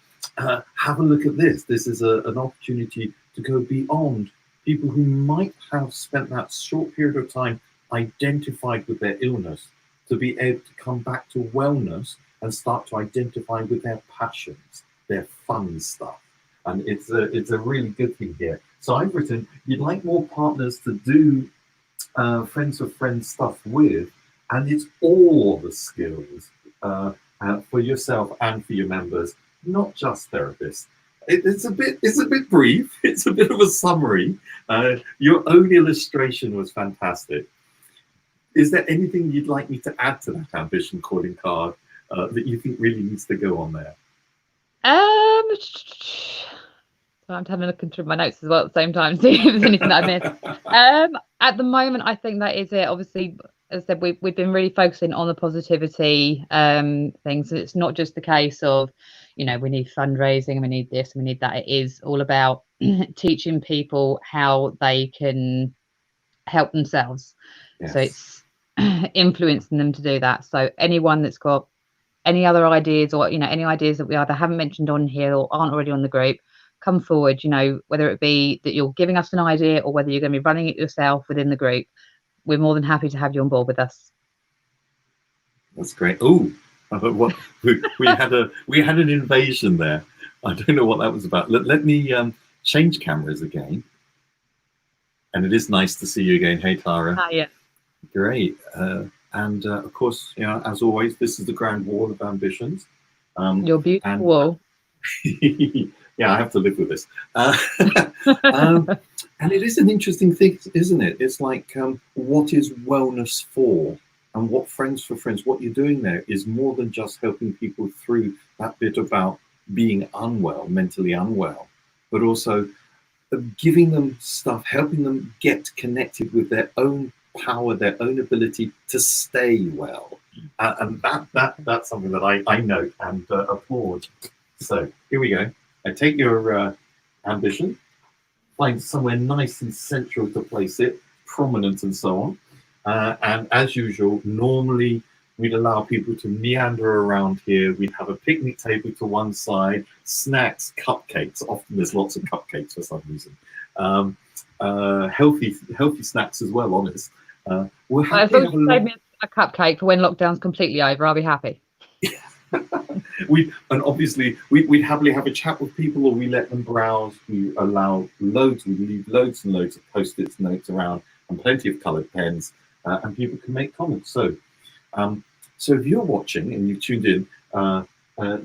have a look at this. This is an opportunity to go beyond people who might have spent that short period of time identified with their illness, to be able to come back to wellness and start to identify with their passions, their fun stuff. And it's a really good thing here. So I've written, you'd like more partners to do Friends of Friends stuff with, and it's all the skills for yourself and for your members, not just therapists. It's a bit brief. It's a bit of a summary. Your own illustration was fantastic. Is there anything you'd like me to add to that ambition calling card that you think really needs to go on there? So I'm having a look through my notes as well at the same time, see if there's anything that I missed. At the moment, I think that is it. Obviously, as I said, we've been really focusing on the positivity things. So it's not just the case of, we need fundraising and we need this and we need that. It is all about teaching people how they can help themselves. Yes. So it's influencing them to do that. So anyone that's got any other ideas, or any ideas that we either haven't mentioned on here or aren't already on the group, come forward. Whether it be that you're giving us an idea or whether you're going to be running it yourself within the group, we're more than happy to have you on board with us. That's great. Oh, what we had an invasion there. I don't know what that was about. Let me change cameras again. And it is nice to see you again. Hey, Tara. Yeah. Great. And of course, as always, this is the grand wall of ambitions. Your beautiful wall. Yeah, I have to live with this. And it is an interesting thing, isn't it? It's like, what is wellness for? And what Friends for Friends, what you're doing there is more than just helping people through that bit about being unwell, mentally unwell, but also giving them stuff, helping them get connected with their own power, their own ability to stay well. And that's something that I note and applaud. So here we go. I take your ambition, find somewhere nice and central to place it, prominent and so on. And as usual, normally we'd allow people to meander around here. We'd have a picnic table to one side, snacks, cupcakes. Often there's lots of cupcakes for some reason. Healthy snacks as well, honest. We're happy as long as you save me a cupcake for when lockdown's completely over, I'll be happy. We'd happily have a chat with people, or we let them browse. We allow loads, we leave loads and loads of post-its notes around and plenty of coloured pens, and people can make comments. So if you're watching and you've tuned in,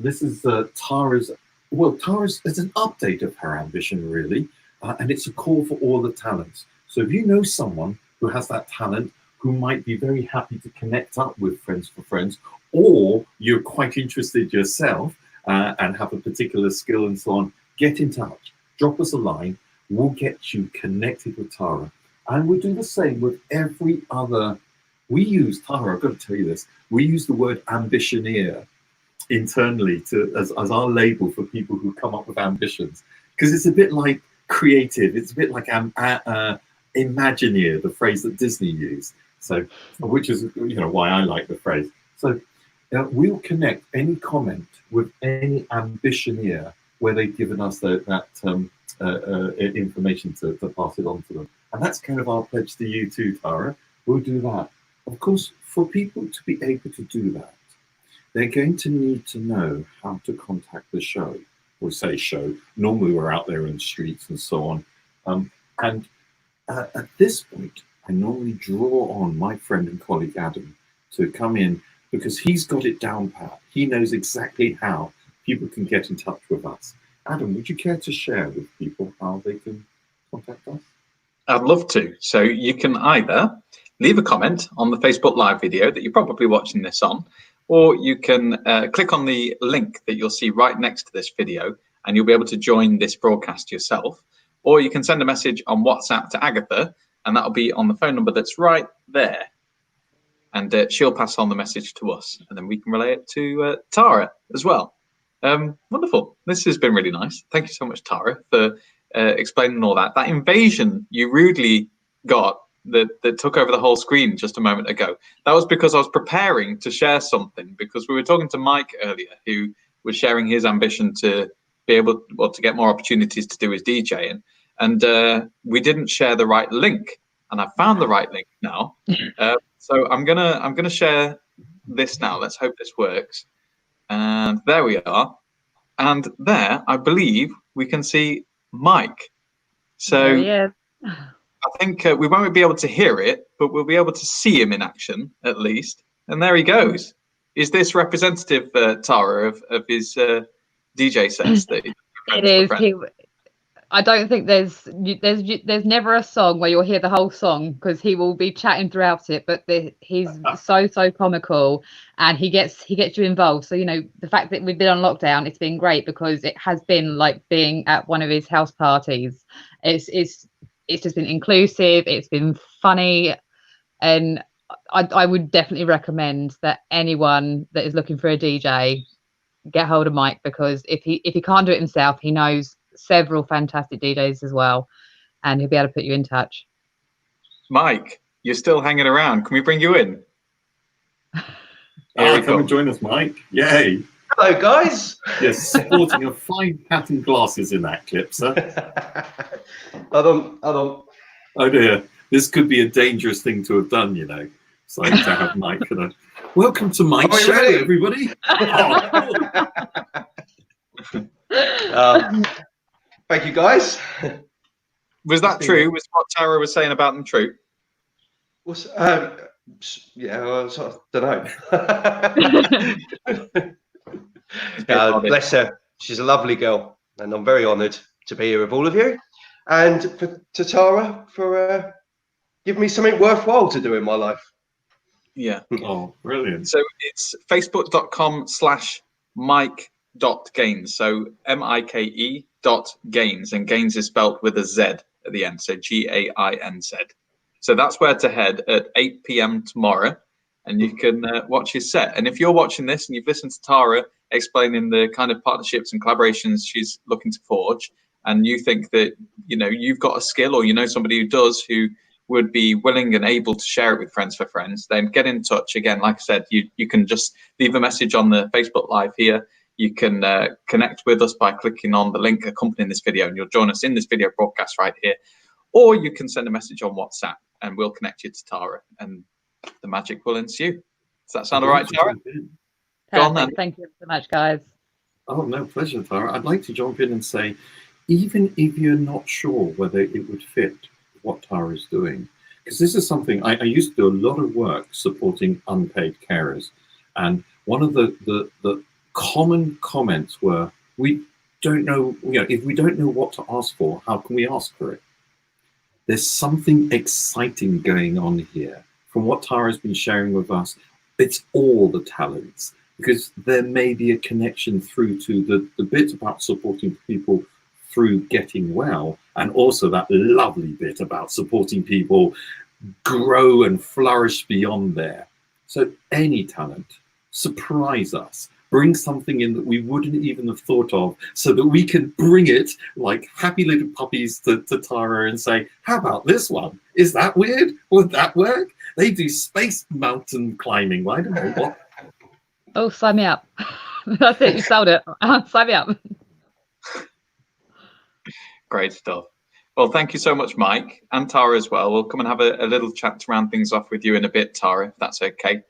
this is Tara's, it's an update of her ambition really, and it's a call for all the talents. So if you know someone who has that talent, who might be very happy to connect up with Friends for Friends, or you're quite interested yourself and have a particular skill and so on, get in touch, drop us a line, we'll get you connected with Tara. And we'll do the same with every other. We use, Tara, I've got to tell you this, we use the word ambitioneer internally as our label for people who come up with ambitions, because it's a bit like creative, it's a bit like Imagineer, the phrase that Disney used. So, which is why I like the phrase. So we'll connect any comment with any ambitioneer where they've given us that information to pass it on to them. And that's kind of our pledge to you too, Tara. We'll do that. Of course, for people to be able to do that, they're going to need to know how to contact the show, or say show. Normally we're out there in the streets and so on. At this point, I normally draw on my friend and colleague Adam to come in, because he's got it down pat. He knows exactly how people can get in touch with us. Adam, would you care to share with people how they can contact us? I'd love to. So you can either leave a comment on the Facebook Live video that you're probably watching this on, or you can click on the link that you'll see right next to this video, and you'll be able to join this broadcast yourself. Or you can send a message on WhatsApp to Agatha, and that'll be on the phone number that's right there. And she'll pass on the message to us, and then we can relay it to Tara as well. Wonderful. This has been really nice. Thank you so much, Tara, for explaining all that. That invasion you rudely got that took over the whole screen just a moment ago. That was because I was preparing to share something, because we were talking to Mike earlier, who was sharing his ambition to be able, well, to get more opportunities to do his DJing, and we didn't share the right link, and I found the right link now. So I'm gonna share this now. Let's hope this works. And there we are. And there, I believe we can see Mike. So There he is. I think we won't be able to hear it, but we'll be able to see him in action at least. And there he goes. Is this representative, Tara, of his DJ sets? That It is. I don't think there's never a song where you'll hear the whole song, because he will be chatting throughout it. But he's so comical, and he gets you involved. So, you know, the fact that we've been on lockdown, it's been great, because it has been like being at one of his house parties. It's just been inclusive. It's been funny, and I would definitely recommend that anyone that is looking for a DJ get hold of Mike, because if he can't do it himself, he knows several fantastic DJs as well, and he'll be able to put you in touch. Mike, you're still hanging around. Can we bring you in? Come and join us, Mike. Yay. Hello, guys. Yes, sporting a fine pattern glasses in that clip, sir. Hold on. Oh dear, this could be a dangerous thing to have done, you know. It's like to have Mike. Welcome to Mike's show, ready? everybody. Thank you, guys. Was that true? Was what Tara was saying about them true? What's yeah, well, sort of, don't know. Bless her. She's a lovely girl, and I'm very honoured to be here with all of you, and to Tara for giving me something worthwhile to do in my life. Yeah. Oh, brilliant. So it's facebook.com/Mike.Gaines. So MIKE.Gaines, and Gaines is spelt with a Z at the end. So GAINZ. So that's where to head at 8 p.m. tomorrow, and you can watch his set. And if you're watching this and you've listened to Tara explaining the kind of partnerships and collaborations she's looking to forge, and you think that, you know, you've got a skill, or you know somebody who does, who would be willing and able to share it with Friends for Friends, then get in touch. Again, like I said, you can just leave a message on the Facebook Live here. You can connect with us by clicking on the link accompanying this video, and you'll join us in this video broadcast right here. Or you can send a message on WhatsApp, and we'll connect you to Tara, and the magic will ensue. Does that sound all right, Tara? Go on then. Thank you so much, guys. Oh, no, pleasure, Tara. I'd like to jump in and say, even if you're not sure whether it would fit what Tara is doing, because this is something I used to do a lot of work supporting unpaid carers, and one of the common comments were, we don't know, you know, if we don't know what to ask for, how can we ask for it? There's something exciting going on here. From what Tara's been sharing with us, it's all the talents, because there may be a connection through to the bit about supporting people through getting well, and also that lovely bit about supporting people grow and flourish beyond there. So any talent, surprise us, bring something in that we wouldn't even have thought of, so that we can bring it like happy little puppies to Tara and say, how about this one? Is that weird? Would that work? They do space mountain climbing. I don't know what. Oh, sign me up. That's it, you sold it. Sign me up. Great stuff. Well, thank you so much, Mike, and Tara as well. We'll come and have a little chat to round things off with you in a bit, Tara, if that's okay.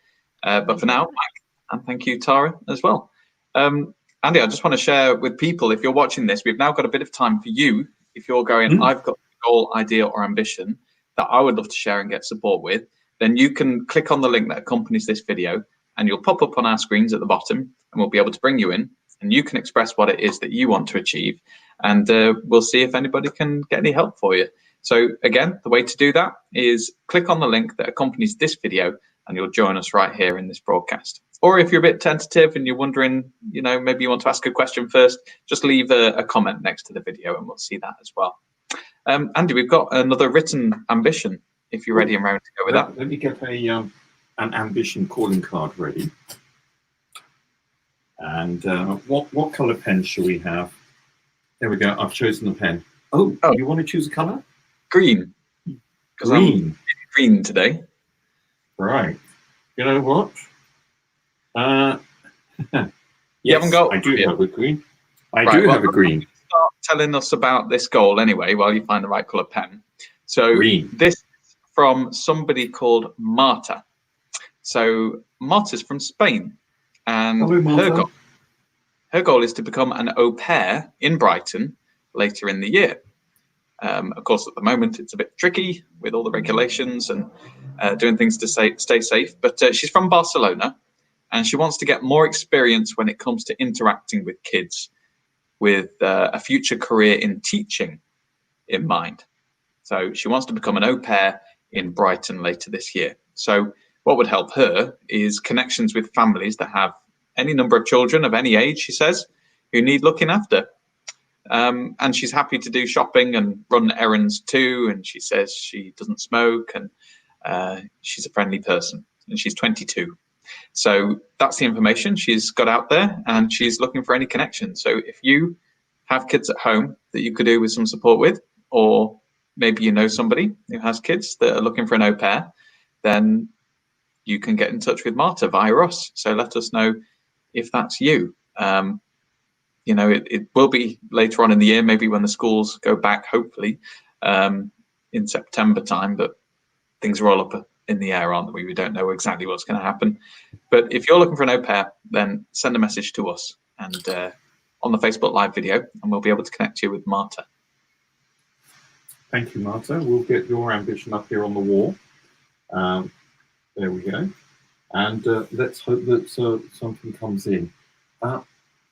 But for now, Mike, and thank you, Tara, as well. Andy, I just want to share with people, if you're watching this, we've now got a bit of time for you. If you're going, I've got a goal, idea, or ambition that I would love to share and get support with, then you can click on the link that accompanies this video, and you'll pop up on our screens at the bottom, and we'll be able to bring you in, and you can express what it is that you want to achieve, and we'll see if anybody can get any help for you. So again, the way to do that is click on the link that accompanies this video, and you'll join us right here in this broadcast. Or if you're a bit tentative and you're wondering, you know, maybe you want to ask a question first, just leave a comment next to the video and we'll see that as well. Andy, we've got another written ambition, if you're ready and ready to go with that. Let me get an ambition calling card ready. And what colour pen shall we have? There we go. I've chosen the pen. Oh, you want to choose a colour? Green. Green. green today. Right. You know what? You haven't got I do one yet? have a green. I Right, do well, have a green. Start telling us about this goal anyway while you find the right colour pen. So Green. this is from somebody called Marta. So Marta's from Spain, and Hello, Martha. her goal is to become an au pair in Brighton later in the year. Of course, at the moment, it's a bit tricky with all the regulations and doing things to stay safe. But she's from Barcelona, and she wants to get more experience when it comes to interacting with kids, with a future career in teaching in mind. So she wants to become an au pair in Brighton later this year. So what would help her is connections with families that have any number of children of any age, she says, who need looking after. And she's happy to do shopping and run errands too. And she says she doesn't smoke, and she's a friendly person, and she's 22. So that's the information she's got out there, and she's looking for any connections. So if you have kids at home that you could do with some support with, or maybe you know somebody who has kids that are looking for an au pair, then you can get in touch with Marta via us. So let us know if that's you. You know, it will be later on in the year, maybe when the schools go back, hopefully in September time, but things are all up in the air, aren't we? We don't know exactly what's going to happen. But if you're looking for an au pair, then send a message to us and on the Facebook Live video, and we'll be able to connect you with Marta. Thank you, Marta. We'll get your ambition up here on the wall. There we go. And let's hope that something comes in.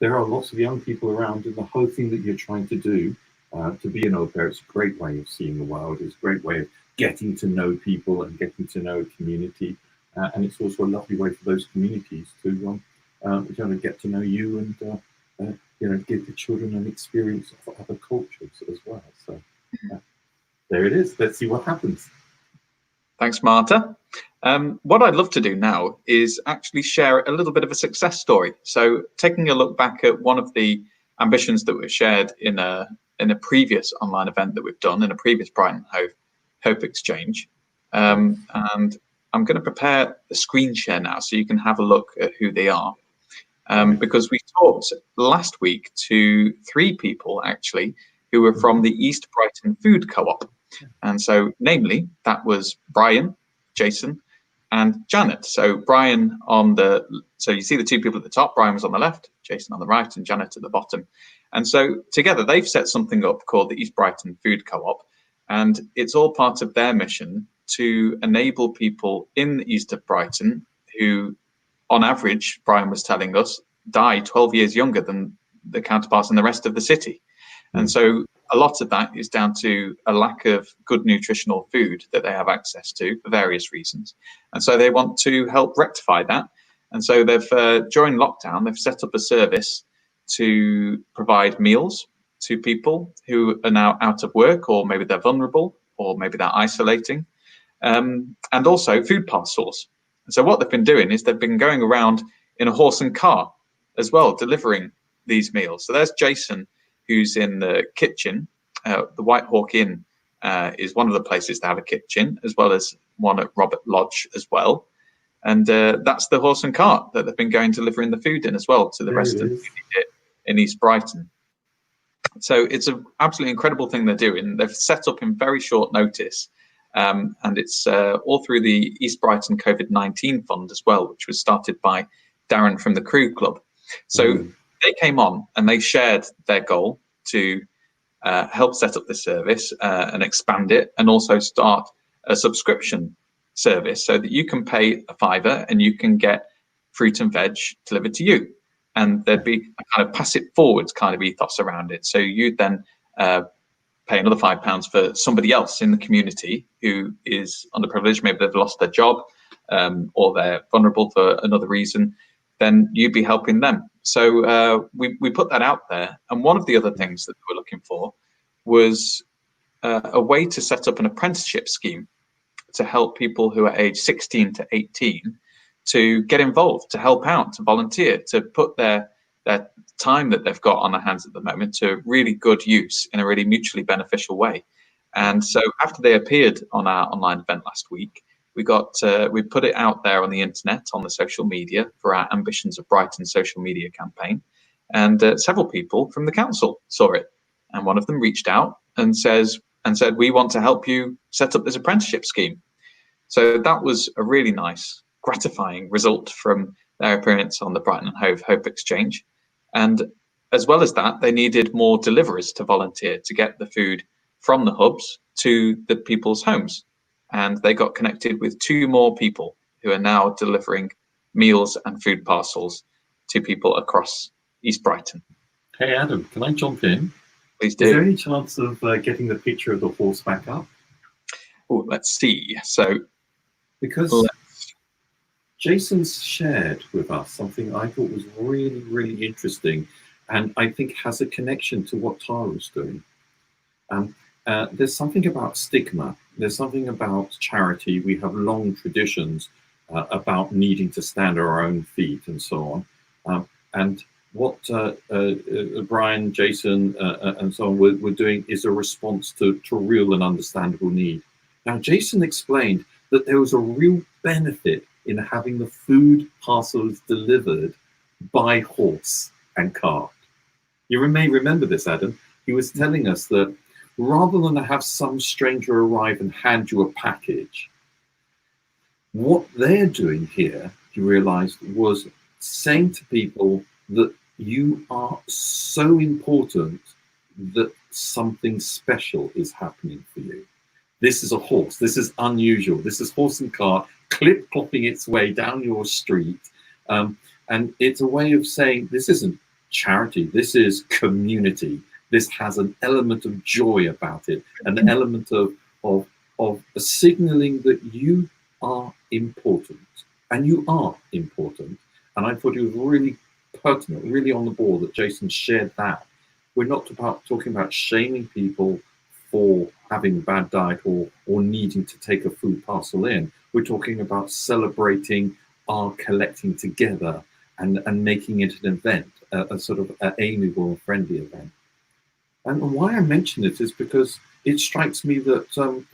There are lots of young people around, and the whole thing that you're trying to do, to be an au pair, it's a great way of seeing the world. It's a great way of getting to know people and getting to know a community. And it's also a lovely way for those communities to get to know you and give the children an experience of other cultures as well. So there it is. Let's see what happens. Thanks, Marta. What I'd love to do now is actually share a little bit of a success story. So taking a look back at one of the ambitions that were shared in a previous online event that we've done, in a previous Brighton Hove Hope Exchange. And I'm going to prepare a screen share now so you can have a look at who they are. Because we talked last week to 3 people actually who were from the East Brighton Food Co-op. And so namely, that was Brian, Jason, and Janet. So Brian so you see the 2 people at the top. Brian was on the left, Jason on the right, and Janet at the bottom. And so together they've set something up called the East Brighton Food Co-op, and it's all part of their mission to enable people in the east of Brighton who, on average, Brian was telling us, die 12 years younger than the counterparts in the rest of the city. And so a lot of that is down to a lack of good nutritional food that they have access to for various reasons. And so they want to help rectify that. And so they've, during lockdown, they've set up a service to provide meals to people who are now out of work, or maybe they're vulnerable, or maybe they're isolating, and also food parcels. And so what they've been doing is they've been going around in a horse and car as well, delivering these meals. So there's Jason, who's in the kitchen. The White Hawk Inn is one of the places to have a kitchen, as well as one at Robert Lodge as well. And that's the horse and cart that they've been going delivering the food in as well to the rest of the community in East Brighton. So it's an absolutely incredible thing they're doing. They've set up in very short notice, and it's all through the East Brighton COVID-19 Fund as well, which was started by Darren from the Crew Club. So they came on and they shared their goal to help set up the service and expand it, and also start a subscription service so that you can pay a £5 and you can get fruit and veg delivered to you. And there'd be a kind of pass it forwards kind of ethos around it. So you'd then pay another £5 for somebody else in the community who is underprivileged, maybe they've lost their job or they're vulnerable for another reason, then you'd be helping them. So we put that out there. And one of the other things that we were looking for was a way to set up an apprenticeship scheme to help people who are aged 16 to 18 to get involved, to help out, to volunteer, to put their time that they've got on their hands at the moment to really good use in a really mutually beneficial way. And so after they appeared on our online event last week, we put it out there on the internet, on the social media, for our Ambitions of Brighton social media campaign. And several people from the council saw it. And one of them reached out and said, we want to help you set up this apprenticeship scheme. So that was a really nice, gratifying result from their appearance on the Brighton Hove Hope Exchange. And as well as that, they needed more deliverers to volunteer to get the food from the hubs to the people's homes. And they got connected with 2 more people who are now delivering meals and food parcels to people across East Brighton. Hey, Adam, can I jump in? Please do. Is there any chance of getting the picture of the horse back up? Oh, let's see. So, because Jason's shared with us something I thought was really, really interesting, and I think has a connection to what Tara's doing. There's something about stigma. There's something about charity. We have long traditions about needing to stand on our own feet and so on. And what Brian, Jason, and so on were doing is a response to real and understandable need. Now, Jason explained that there was a real benefit in having the food parcels delivered by horse and cart. You may remember this, Adam. He was telling us that rather than have some stranger arrive and hand you a package, what they're doing here, you realized, was saying to people that you are so important that something special is happening for you. This is a horse. This is unusual. This is horse and cart clip-clopping its way down your street. And it's a way of saying this isn't charity. This is community. This has an element of joy about it, an element of signaling that you are important, and you are important. And I thought it was really pertinent, really on the ball that Jason shared that. We're not talking about shaming people for having bad diet or needing to take a food parcel in. We're talking about celebrating our collecting together and making it an event, a sort of amiable and friendly event. And why I mention it is because it strikes me that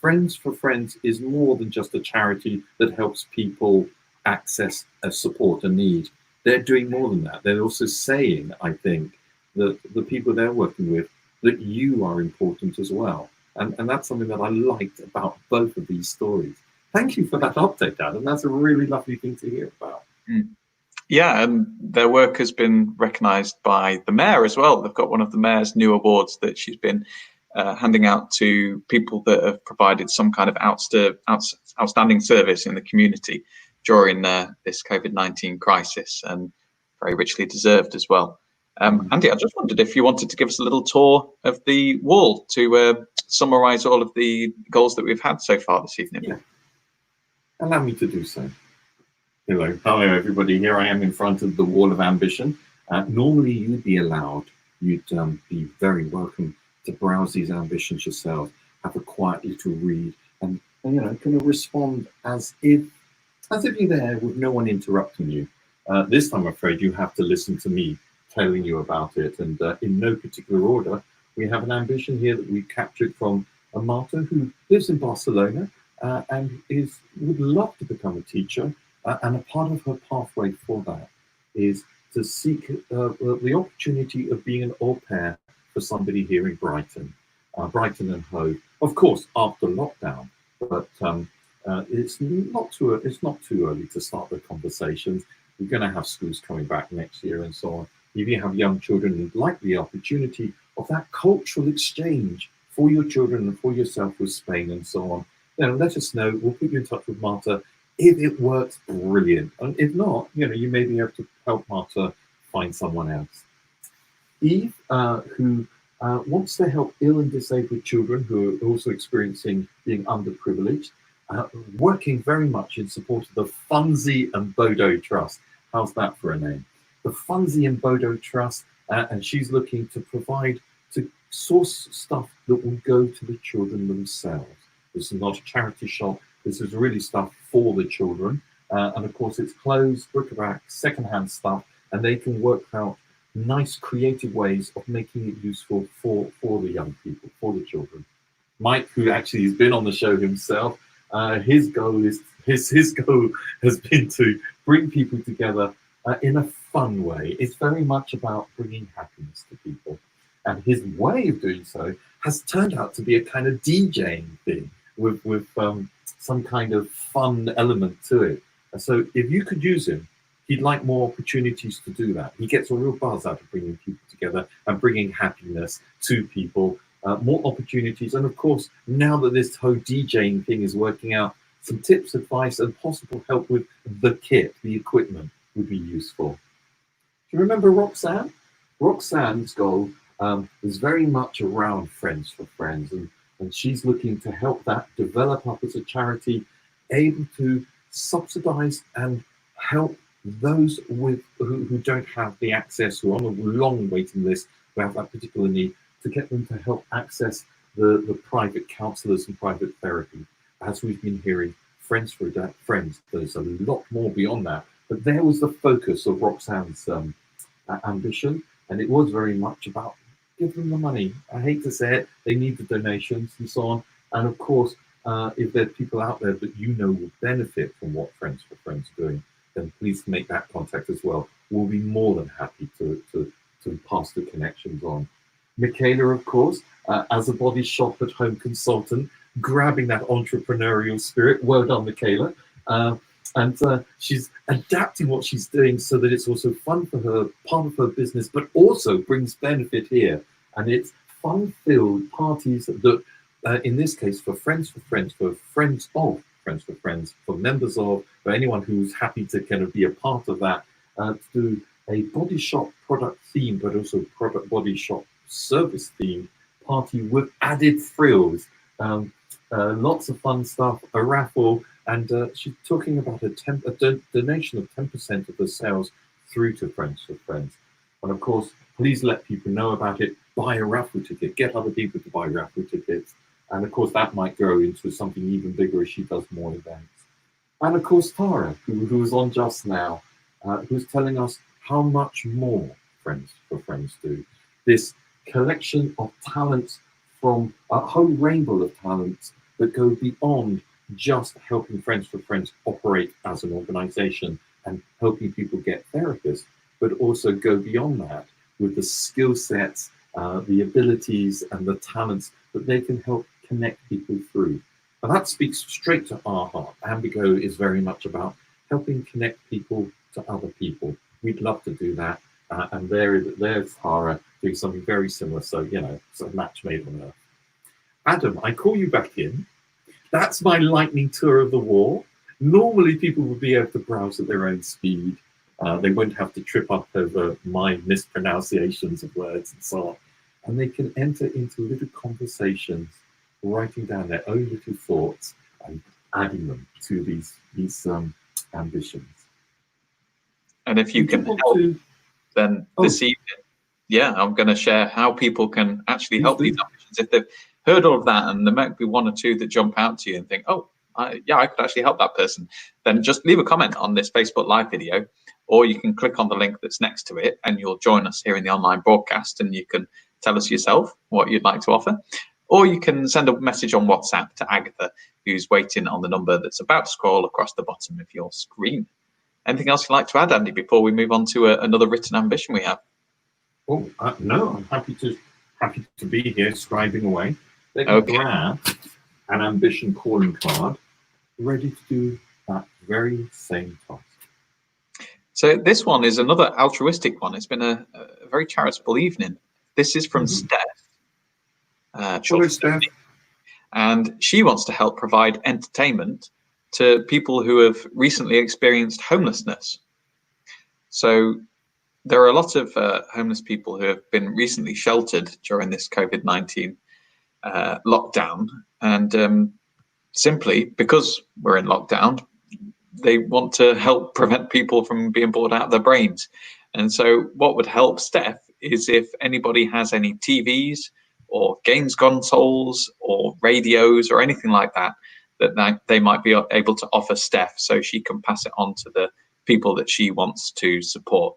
Friends for Friends is more than just a charity that helps people access support and need. They're doing more than that. They're also saying, I think, that the people they're working with, that you are important as well. And that's something that I liked about both of these stories. Thank you for that update, Adam. That's a really lovely thing to hear about. Yeah, and their work has been recognised by the mayor as well. They've got one of the mayor's new awards that she's been handing out to people that have provided some kind of outstanding service in the community during this COVID-19 crisis, and very richly deserved as well. Andy, I just wondered if you wanted to give us a little tour of the wall to summarise all of the goals that we've had so far this evening. Yeah. Allow me to do so. Hello everybody. Here I am in front of the Wall of Ambition. Normally you'd be allowed, you'd be very welcome to browse these ambitions yourself, have a quiet little read, and kind of respond as if you're there with no one interrupting you. This time, I'm afraid you have to listen to me telling you about it, and in no particular order. We have an ambition here that we captured from Marta, who lives in Barcelona and would love to become a teacher. And a part of her pathway for that is to seek the opportunity of being an au pair for somebody here in Brighton, Brighton and Hove. Of course, after lockdown, but it's not too early to start the conversations. We're going to have schools coming back next year and so on. If you have young children who'd like the opportunity of that cultural exchange for your children and for yourself with Spain and so on, let us know. We'll put you in touch with Marta. If it works, brilliant. And if not, you may be able to help Marta find someone else. Eve, who wants to help ill and disabled children who are also experiencing being underprivileged, working very much in support of the Funzi and Bodo Trust. How's that for a name? The Funzi and Bodo Trust, and she's looking to provide, to source stuff that will go to the children themselves. This is not a charity shop. This is really stuff for the children. And of course, it's clothes, bric-a-brac, secondhand stuff, and they can work out nice, creative ways of making it useful for the young people, for the children. Mike, who actually has been on the show himself, his goal has been to bring people together in a fun way. It's very much about bringing happiness to people, and his way of doing so has turned out to be a kind of DJing thing with some kind of fun element to it. And so if you could use him, he'd like more opportunities to do that. He gets a real buzz out of bringing people together and bringing happiness to people, more opportunities. And of course, now that this whole DJing thing is working out, some tips, advice, and possible help with the kit, the equipment would be useful. Do you remember Roxanne? Roxanne's goal is very much around Friends for Friends, and she's looking to help that develop up as a charity, able to subsidize and help those who don't have the access, who are on a long waiting list, who have that particular need, to get them to help access the private counsellors and private therapy. As we've been hearing, Friends for Friends, there's a lot more beyond that. But there was the focus of Roxanne's ambition, and it was very much about give them the money. I hate to say it, they need the donations and so on. And of course, if there are people out there that you know will benefit from what Friends for Friends are doing, then please make that contact as well. We'll be more than happy to pass the connections on. Michaela, of course, as a body shop at home consultant, grabbing that entrepreneurial spirit. Well done, Michaela. And she's adapting what she's doing so that it's also fun for her, part of her business, but also brings benefit here. And it's fun-filled parties that, in this case, for Friends of Friends for Friends, for members of, for anyone who's happy to kind of be a part of that, to do a body shop product theme, but also product body shop service theme party with added frills. Lots of fun stuff, a raffle, and she's talking about a donation of 10% of the sales through to Friends for Friends. And of course, please let people know about it. Buy a raffle ticket, get other people to buy raffle tickets. And of course, that might grow into something even bigger as she does more events. And of course, Tara, who was on just now, who's telling us how much more Friends for Friends do. This collection of talents from a whole rainbow of talents that go beyond just helping Friends for Friends operate as an organization and helping people get therapists, but also go beyond that with the skill sets, the abilities and the talents that they can help connect people through. And that speaks straight to our heart. Ambigo is very much about helping connect people to other people. We'd love to do that. And there's Tara doing something very similar. So, you know, it's a match made on earth. Adam, I call you back in. That's my lightning tour of the wall. Normally people would be able to browse at their own speed. They won't have to trip up over my mispronunciations of words and so on. And they can enter into little conversations, writing down their own little thoughts and adding them to these ambitions. And if you can help, then this evening, yeah, I'm going to share how people can actually help these ambitions. If they've heard all of that and there might be one or two that jump out to you and think, oh, I could actually help that person, then just leave a comment on this Facebook Live video, or you can click on the link that's next to it and you'll join us here in the online broadcast and you can tell us yourself what you'd like to offer. Or you can send a message on WhatsApp to Agatha, who's waiting on the number that's about to scroll across the bottom of your screen. Anything else you'd like to add, Andy, before we move on to another written ambition we have? Oh, no, I'm happy to be here scribing away. They can grab an ambition calling card, ready to do that very same task. So this one is another altruistic one. It's been a very charitable evening. This is from Steph. Hello, Steph. And she wants to help provide entertainment to people who have recently experienced homelessness. So there are a lot of homeless people who have been recently sheltered during this COVID-19 lockdown. And simply because we're in lockdown, they want to help prevent people from being bored out of their brains. And so what would help Steph is if anybody has any TVs or games consoles or radios or anything like that, that they might be able to offer Steph so she can pass it on to the people that she wants to support.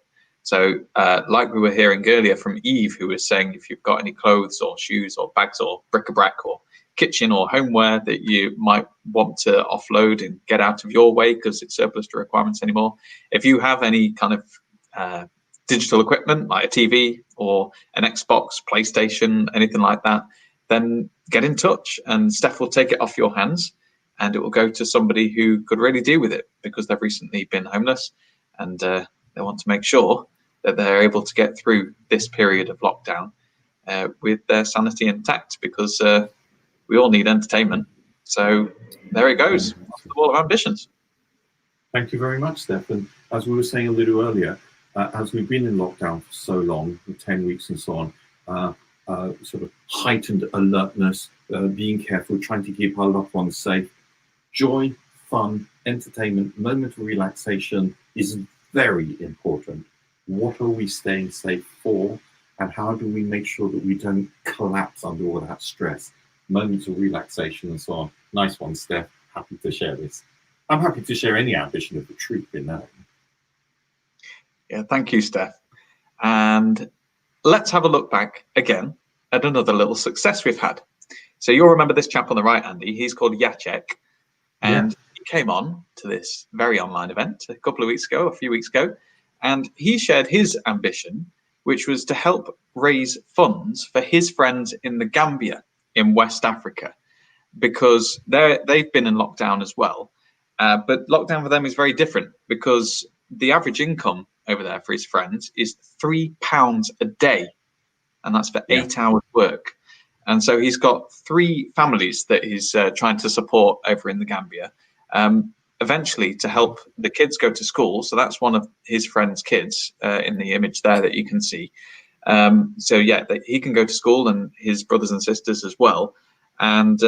So like we were hearing earlier from Eve, who was saying if you've got any clothes or shoes or bags or bric-a-brac or kitchen or homeware that you might want to offload and get out of your way because it's surplus to requirements anymore. If you have any kind of digital equipment like a TV or an Xbox, PlayStation, anything like that, then get in touch and Steph will take it off your hands and it will go to somebody who could really deal with it because they've recently been homeless and they want to make sure that they're able to get through this period of lockdown with their sanity intact because we all need entertainment. So there it goes. That's the wall of ambitions. Thank you very much, Steph. As we were saying a little earlier, as we've been in lockdown for so long, 10 weeks and so on, sort of heightened alertness, being careful, trying to keep our loved ones safe. Joy, fun, entertainment, moment of relaxation is very important. What are we staying safe for? And how do we make sure that we don't collapse under all that stress? Moments of relaxation and so on. Nice one, Steph. Happy to share this. I'm happy to share any ambition of the truth in that. Yeah, thank you, Steph. And let's have a look back again at another little success we've had. So you'll remember this chap on the right, Andy. He's called Jacek. And he came on to this very online event a couple of weeks ago, a few weeks ago, and he shared his ambition, which was to help raise funds for his friends in the Gambia in West Africa, because they've been in lockdown as well. But lockdown for them is very different because the average income over there for his friends is £3 a day, and that's for 8 hours work. And so he's got 3 families that he's trying to support over in the Gambia, eventually to help the kids go to school. So that's one of his friend's kids in the image there that you can see. So yeah, he can go to school and his brothers and sisters as well. And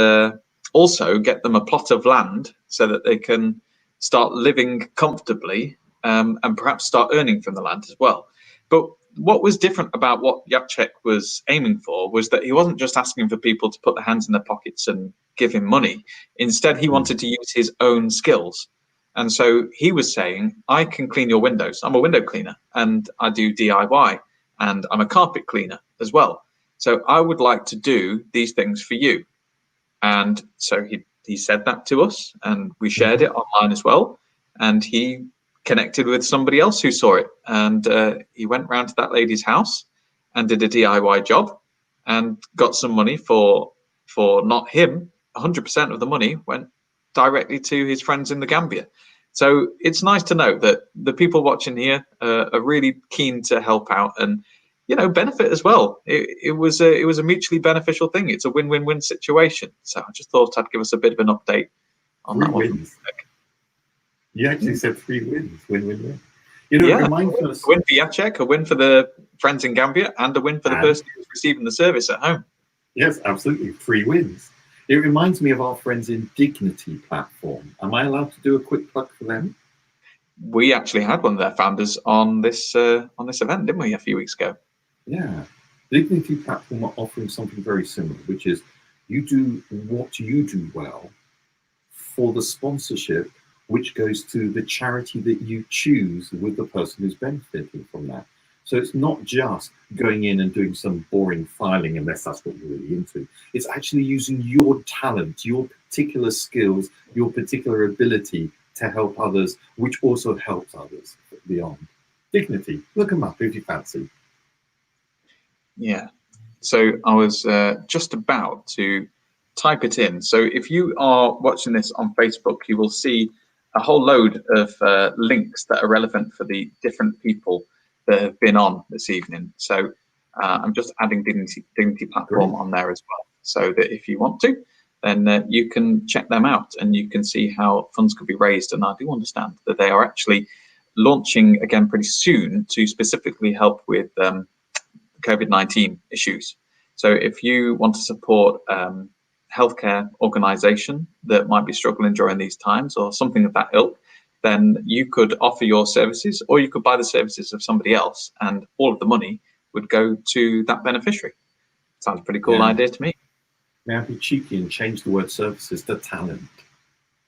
also get them a plot of land so that they can start living comfortably and perhaps start earning from the land as well. But what was different about what Jacek was aiming for was that he wasn't just asking for people to put their hands in their pockets and give him money. Instead, he wanted to use his own skills. And so he was saying, I can clean your windows. I'm a window cleaner and I do DIY and I'm a carpet cleaner as well. So I would like to do these things for you. And so he said that to us and we shared it online as well. And he connected with somebody else who saw it, and he went round to that lady's house and did a DIY job and got some money for not him. 100% of the money went directly to his friends in the Gambia. So it's nice to know that the people watching here are really keen to help out and benefit as well. It was a mutually beneficial thing. It's a win-win-win situation. So I just thought I'd give us a bit of an update on that one. You actually said 3 wins, win-win-win. It reminds us. A win for Jacek, a win for the friends in Gambia, and a win for the person who's receiving the service at home. Yes, absolutely. 3 wins. It reminds me of our friends in Dignity platform. Am I allowed to do a quick plug for them? We actually had one of their founders on this event, didn't we, a few weeks ago? Yeah. Dignity platform are offering something very similar, which is you do what you do well for the sponsorship, which goes to the charity that you choose with the person who's benefiting from that. So it's not just going in and doing some boring filing, unless that's what you're really into. It's actually using your talent, your particular skills, your particular ability to help others, which also helps others beyond. Dignity, look them up if you fancy. Yeah, so I was just about to type it in. So if you are watching this on Facebook, you will see a whole load of links that are relevant for the different people that have been on this evening. So I'm just adding Dignity platform on there as well, so that if you want to, then you can check them out and you can see how funds could be raised. And I do understand that they are actually launching again pretty soon to specifically help with COVID-19 issues. So if you want to support healthcare organization that might be struggling during these times or something of that ilk, then you could offer your services or you could buy the services of somebody else and all of the money would go to that beneficiary. Sounds a pretty cool idea to me. May I be cheeky and change the word services to talent,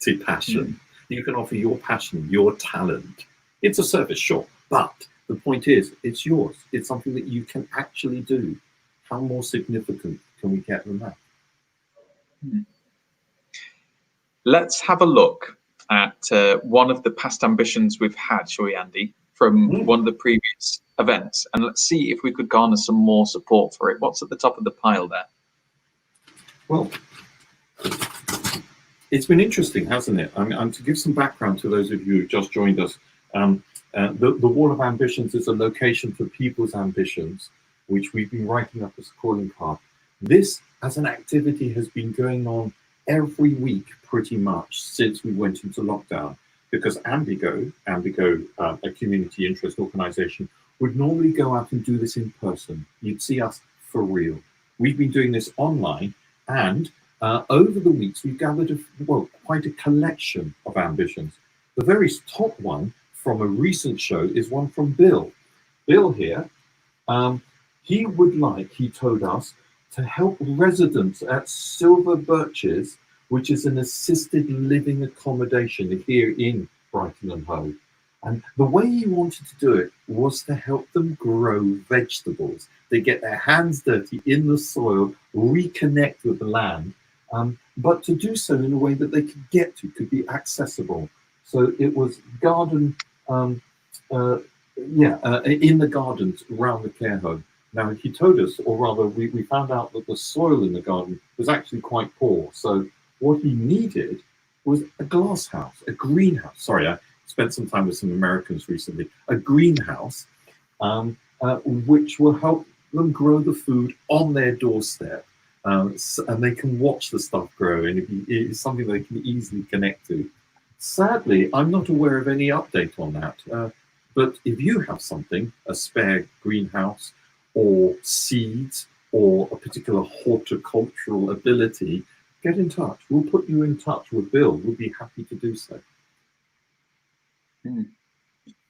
to passion? You can offer your passion, your talent. It's a service, sure, but the point is, it's yours. It's something that you can actually do. How more significant can we get than that? Let's have a look at one of the past ambitions we've had, shall we, Andy, from one of the previous events, and let's see if we could garner some more support for it. What's at the top of the pile there? Well, it's been interesting, hasn't it? I mean, and to give some background to those of you who just joined us, the Wall of Ambitions is a location for people's ambitions, which we've been writing up as a calling card. This, as an activity, has been going on every week pretty much since we went into lockdown, because Ambigo, a community interest organization, would normally go out and do this in person. You'd see us for real. We've been doing this online, and over the weeks we've gathered quite a collection of ambitions. The very top one from a recent show is one from Bill. Bill here, he would like, he told us, to help residents at Silver Birches, which is an assisted living accommodation here in Brighton and Hove. And the way he wanted to do it was to help them grow vegetables. They get their hands dirty in the soil, reconnect with the land, but to do so in a way that they could get to, could be accessible. So it was garden, in the gardens around the care home. Now, he told us, or rather, we found out that the soil in the garden was actually quite poor. So what he needed was a glass house, a greenhouse. Sorry, I spent some time with some Americans recently. A greenhouse, which will help them grow the food on their doorstep. And they can watch the stuff grow, and it's something they can easily connect to. Sadly, I'm not aware of any update on that. But if you have something, a spare greenhouse, or seeds, or a particular horticultural ability, get in touch. We'll put you in touch with Bill. We'll be happy to do so.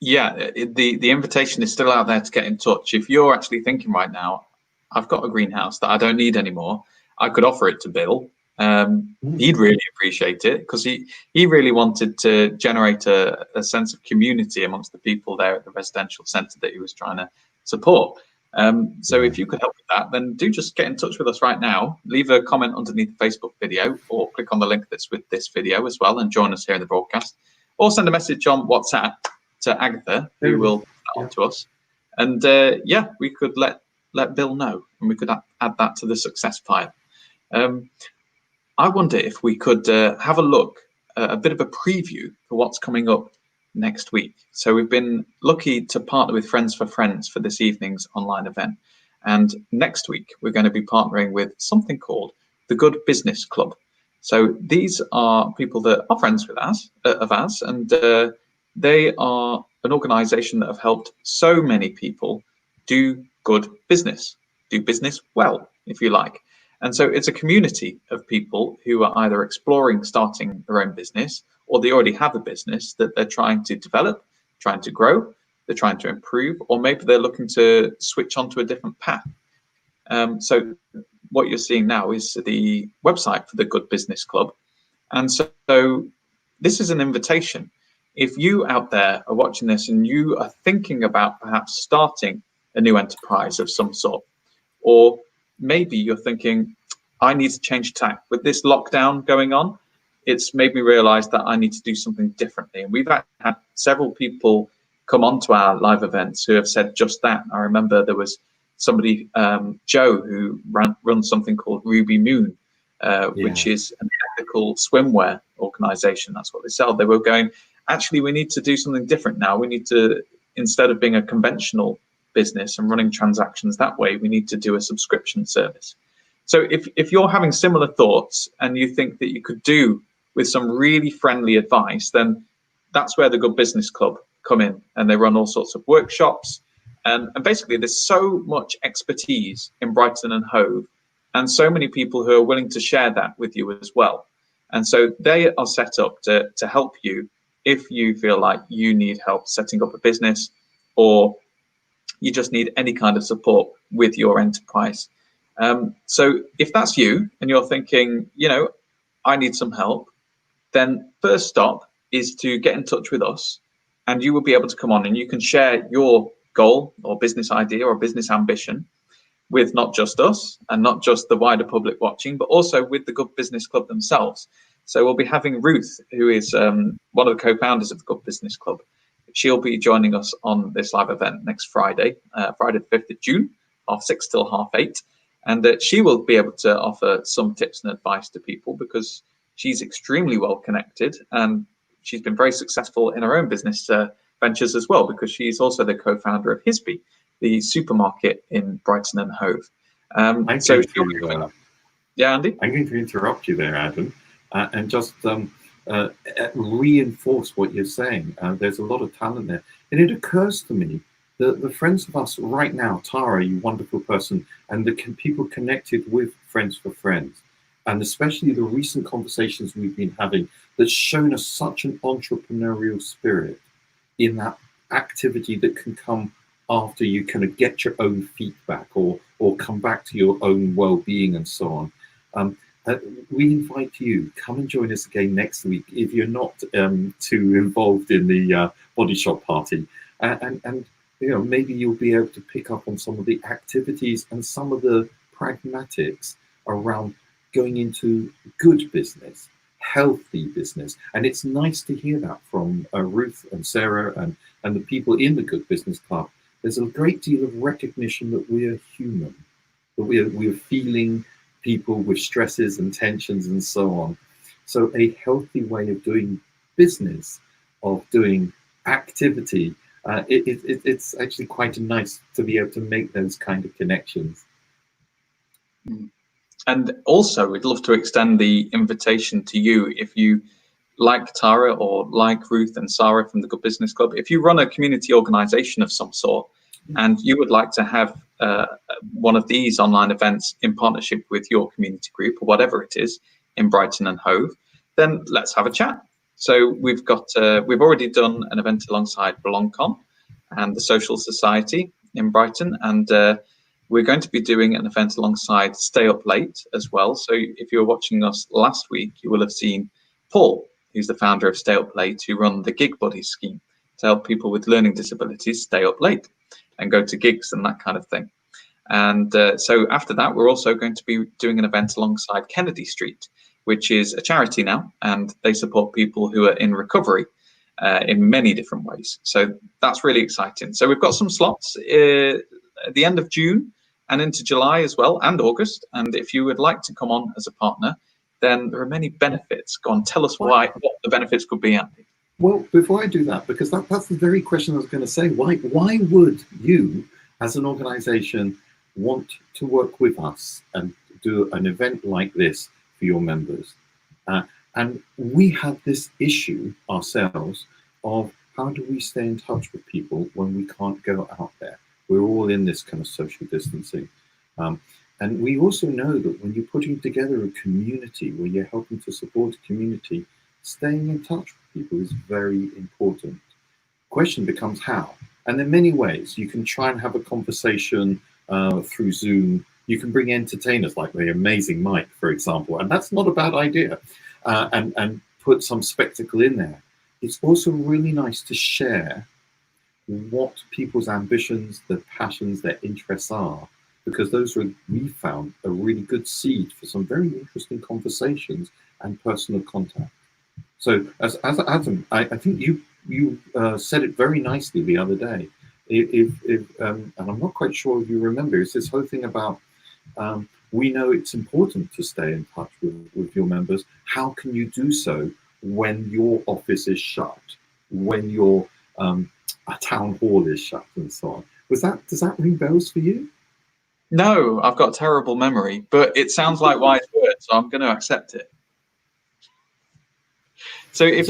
Yeah, the invitation is still out there to get in touch. If you're actually thinking right now, I've got a greenhouse that I don't need anymore, I could offer it to Bill. He'd really appreciate it, because he really wanted to generate a sense of community amongst the people there at the residential centre that he was trying to support. So if you could help with that, then do just get in touch with us right now. Leave a comment underneath the Facebook video, or click on the link that's with this video as well, and join us here in the broadcast. Or send a message on WhatsApp to Agatha, who will put that on to us. And we could let Bill know, and we could add that to the success pile. I wonder if we could have a look, a bit of a preview for what's coming up next week. So we've been lucky to partner with Friends for Friends for this evening's online event. And next week, we're going to be partnering with something called the Good Business Club. So these are people that are friends with us, and they are an organization that have helped so many people do good business, do business well, if you like. And so it's a community of people who are either exploring starting their own business, or they already have a business that they're trying to develop, trying to grow, they're trying to improve, or maybe they're looking to switch onto a different path. So what you're seeing now is the website for the Good Business Club. And so this is an invitation. If you out there are watching this and you are thinking about perhaps starting a new enterprise of some sort, or maybe you're thinking, I need to change tack. With this lockdown going on, it's made me realize that I need to do something differently. And we've had several people come onto our live events who have said just that. I remember there was somebody, Joe, who runs something called Ruby Moon, which is an ethical swimwear organization. That's what they sell. They were going, actually, we need to do something different now. We need to, instead of being a conventional business and running transactions that way, we need to do a subscription service. So if you're having similar thoughts and you think that you could do with some really friendly advice, then that's where the Good Business Club come in, and they run all sorts of workshops. And basically, there's so much expertise in Brighton and Hove, and so many people who are willing to share that with you as well. And so they are set up to help you if you feel like you need help setting up a business, or you just need any kind of support with your enterprise. So if that's you and you're thinking, I need some help, then first stop is to get in touch with us, and you will be able to come on and you can share your goal or business idea or business ambition with not just us and not just the wider public watching, but also with the Good Business Club themselves. So we'll be having Ruth, who is one of the co-founders of the Good Business Club. She'll be joining us on this live event next Friday, Friday the 5th of June, 6:30 till 8:30. And she will be able to offer some tips and advice to people because she's extremely well connected and she's been very successful in her own business ventures as well, because she's also the co-founder of Hisby, the supermarket in Brighton and Hove. Yeah, Andy? I'm going to interrupt you there, Adam, and just reinforce what you're saying. There's a lot of talent there. And it occurs to me that the friends of us right now, Tara, you wonderful person, and the people connected with Friends for Friends, and especially the recent conversations we've been having, that's shown us such an entrepreneurial spirit in that activity that can come after you kind of get your own feedback or come back to your own well-being and so on. We invite you, come and join us again next week if you're not too involved in the body shop party, and you know, maybe you'll be able to pick up on some of the activities and some of the pragmatics around going into good business, healthy business. And it's nice to hear that from Ruth and Sarah and the people in the Good Business Club. There's a great deal of recognition that we are human, that we are feeling people with stresses and tensions and so on. So a healthy way of doing business, of doing activity, it's actually quite nice to be able to make those kind of connections. And also, we'd love to extend the invitation to you, if you like Tara or like Ruth and Sarah from the Good Business Club, if you run a community organization of some sort and you would like to have one of these online events in partnership with your community group or whatever it is in Brighton and Hove, then let's have a chat. So we've already done an event alongside BelongCon and the Social Society in Brighton, and we're going to be doing an event alongside Stay Up Late as well. So if you were watching us last week, you will have seen Paul, who's the founder of Stay Up Late, who run the Gig Buddies scheme to help people with learning disabilities stay up late and go to gigs and that kind of thing. And so after that, we're also going to be doing an event alongside Kennedy Street, which is a charity now, and they support people who are in recovery in many different ways. So that's really exciting. So we've got some slots at the end of June and into July as well, and August. And if you would like to come on as a partner, then there are many benefits. Go on, tell us what the benefits could be, Andy. Well, before I do that, because that's the very question I was going to say, why would you, as an organization, want to work with us and do an event like this for your members? And we have this issue ourselves of how do we stay in touch with people when we can't go out there? We're all in this kind of social distancing. And we also know that when you're putting together a community where you're helping to support a community, staying in touch with people is very important. Question becomes how? And in many ways, you can try and have a conversation through Zoom. You can bring entertainers like the amazing Mike, for example, and that's not a bad idea, and put some spectacle in there. It's also really nice to share what people's ambitions, their passions, their interests are, because those are, we found, a really good seed for some very interesting conversations and personal contact. So as Adam, I think you said it very nicely the other day. And I'm not quite sure if you remember, it's this whole thing about we know it's important to stay in touch with your members. How can you do so when your office is shut, when your a town hall is shut, and so on? Does that ring bells for you? No, I've got terrible memory, but it sounds like wise words, so I'm going to accept it. So if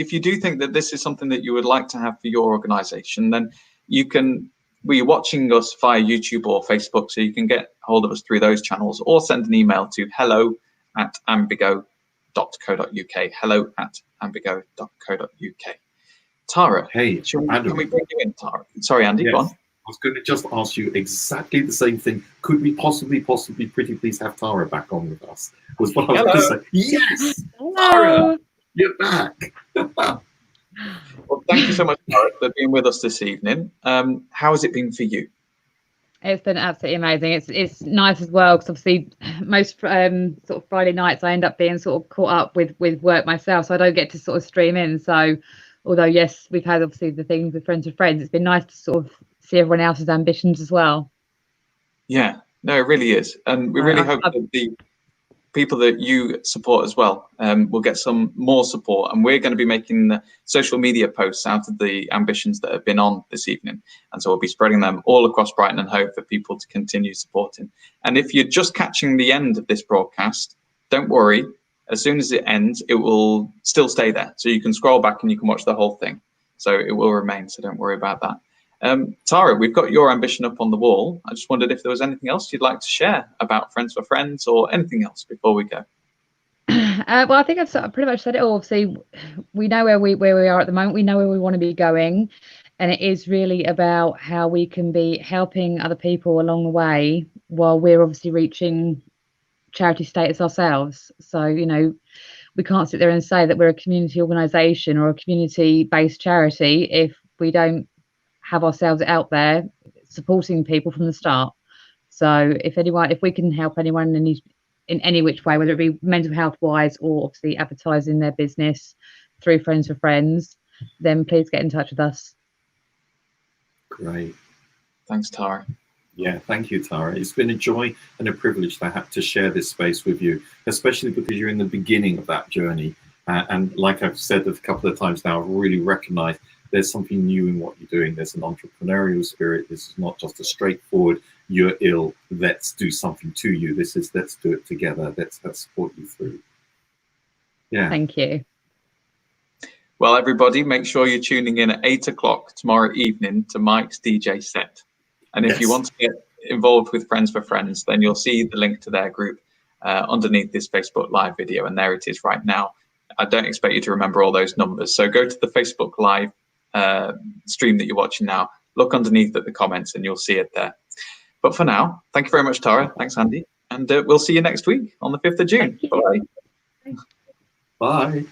you do think that this is something that you would like to have for your organization, then you can, you're watching us via YouTube or Facebook, so you can get hold of us through those channels, or send an email to hello@ambigo.co.uk, hello@ambigo.co.uk. Tara, hey, Adam, can we bring you in, Tara? Sorry, Andy, yes. Go on. I was going to just ask you exactly the same thing. Could we possibly, pretty please have Tara back on with us? Was what I was going to say. Yes, Hello. Tara, you're back. Well, thank you so much, Tara, for being with us this evening. How has it been for you? It's been absolutely amazing. It's nice as well because obviously most sort of Friday nights I end up being sort of caught up with work myself, so I don't get to sort of stream in. So although yes, we've had obviously the things with friends, it's been nice to sort of see everyone else's ambitions as well. Yeah, no, it really is, and we really hope that the people that you support as well will get some more support, and we're going to be making social media posts out of the ambitions that have been on this evening, and so we'll be spreading them all across Brighton and Hove for people to continue supporting. And if you're just catching the end of this broadcast, don't worry, as soon as it ends it will still stay there, so you can scroll back and you can watch the whole thing, so it will remain, so don't worry about that. Tara, we've got your ambition up on the wall. I just wondered if there was anything else you'd like to share about Friends for Friends or anything else before we go. Well, I think I've sort of pretty much said it all. Obviously, we know where we are at the moment. We know where we want to be going, and it is really about how we can be helping other people along the way while we're obviously reaching charity status ourselves. So, you know, we can't sit there and say that we're a community organisation or a community-based charity if we don't have ourselves out there supporting people from the start. So if we can help anyone in any which way, whether it be mental health wise or obviously advertising their business through Friends for Friends, then please get in touch with us. Great. Thanks, Tara. Yeah, thank you, Tara. It's been a joy and a privilege to have to share this space with you, especially because you're in the beginning of that journey. And like I've said a couple of times now, I really recognize there's something new in what you're doing. There's an entrepreneurial spirit. This is not just a straightforward, you're ill, let's do something to you. This is, let's do it together. Let's support you through. Yeah. Thank you. Well, everybody, make sure you're tuning in at 8 o'clock tomorrow evening to Mike's DJ set. And if you want to get involved with Friends for Friends, then you'll see the link to their group underneath this Facebook Live video. And there it is right now. I don't expect you to remember all those numbers. So go to the Facebook Live stream that you're watching now, look underneath at the comments and you'll see it there. But for now, thank you very much, Tara. Thanks, Andy. And we'll see you next week on the 5th of June. Bye. Bye.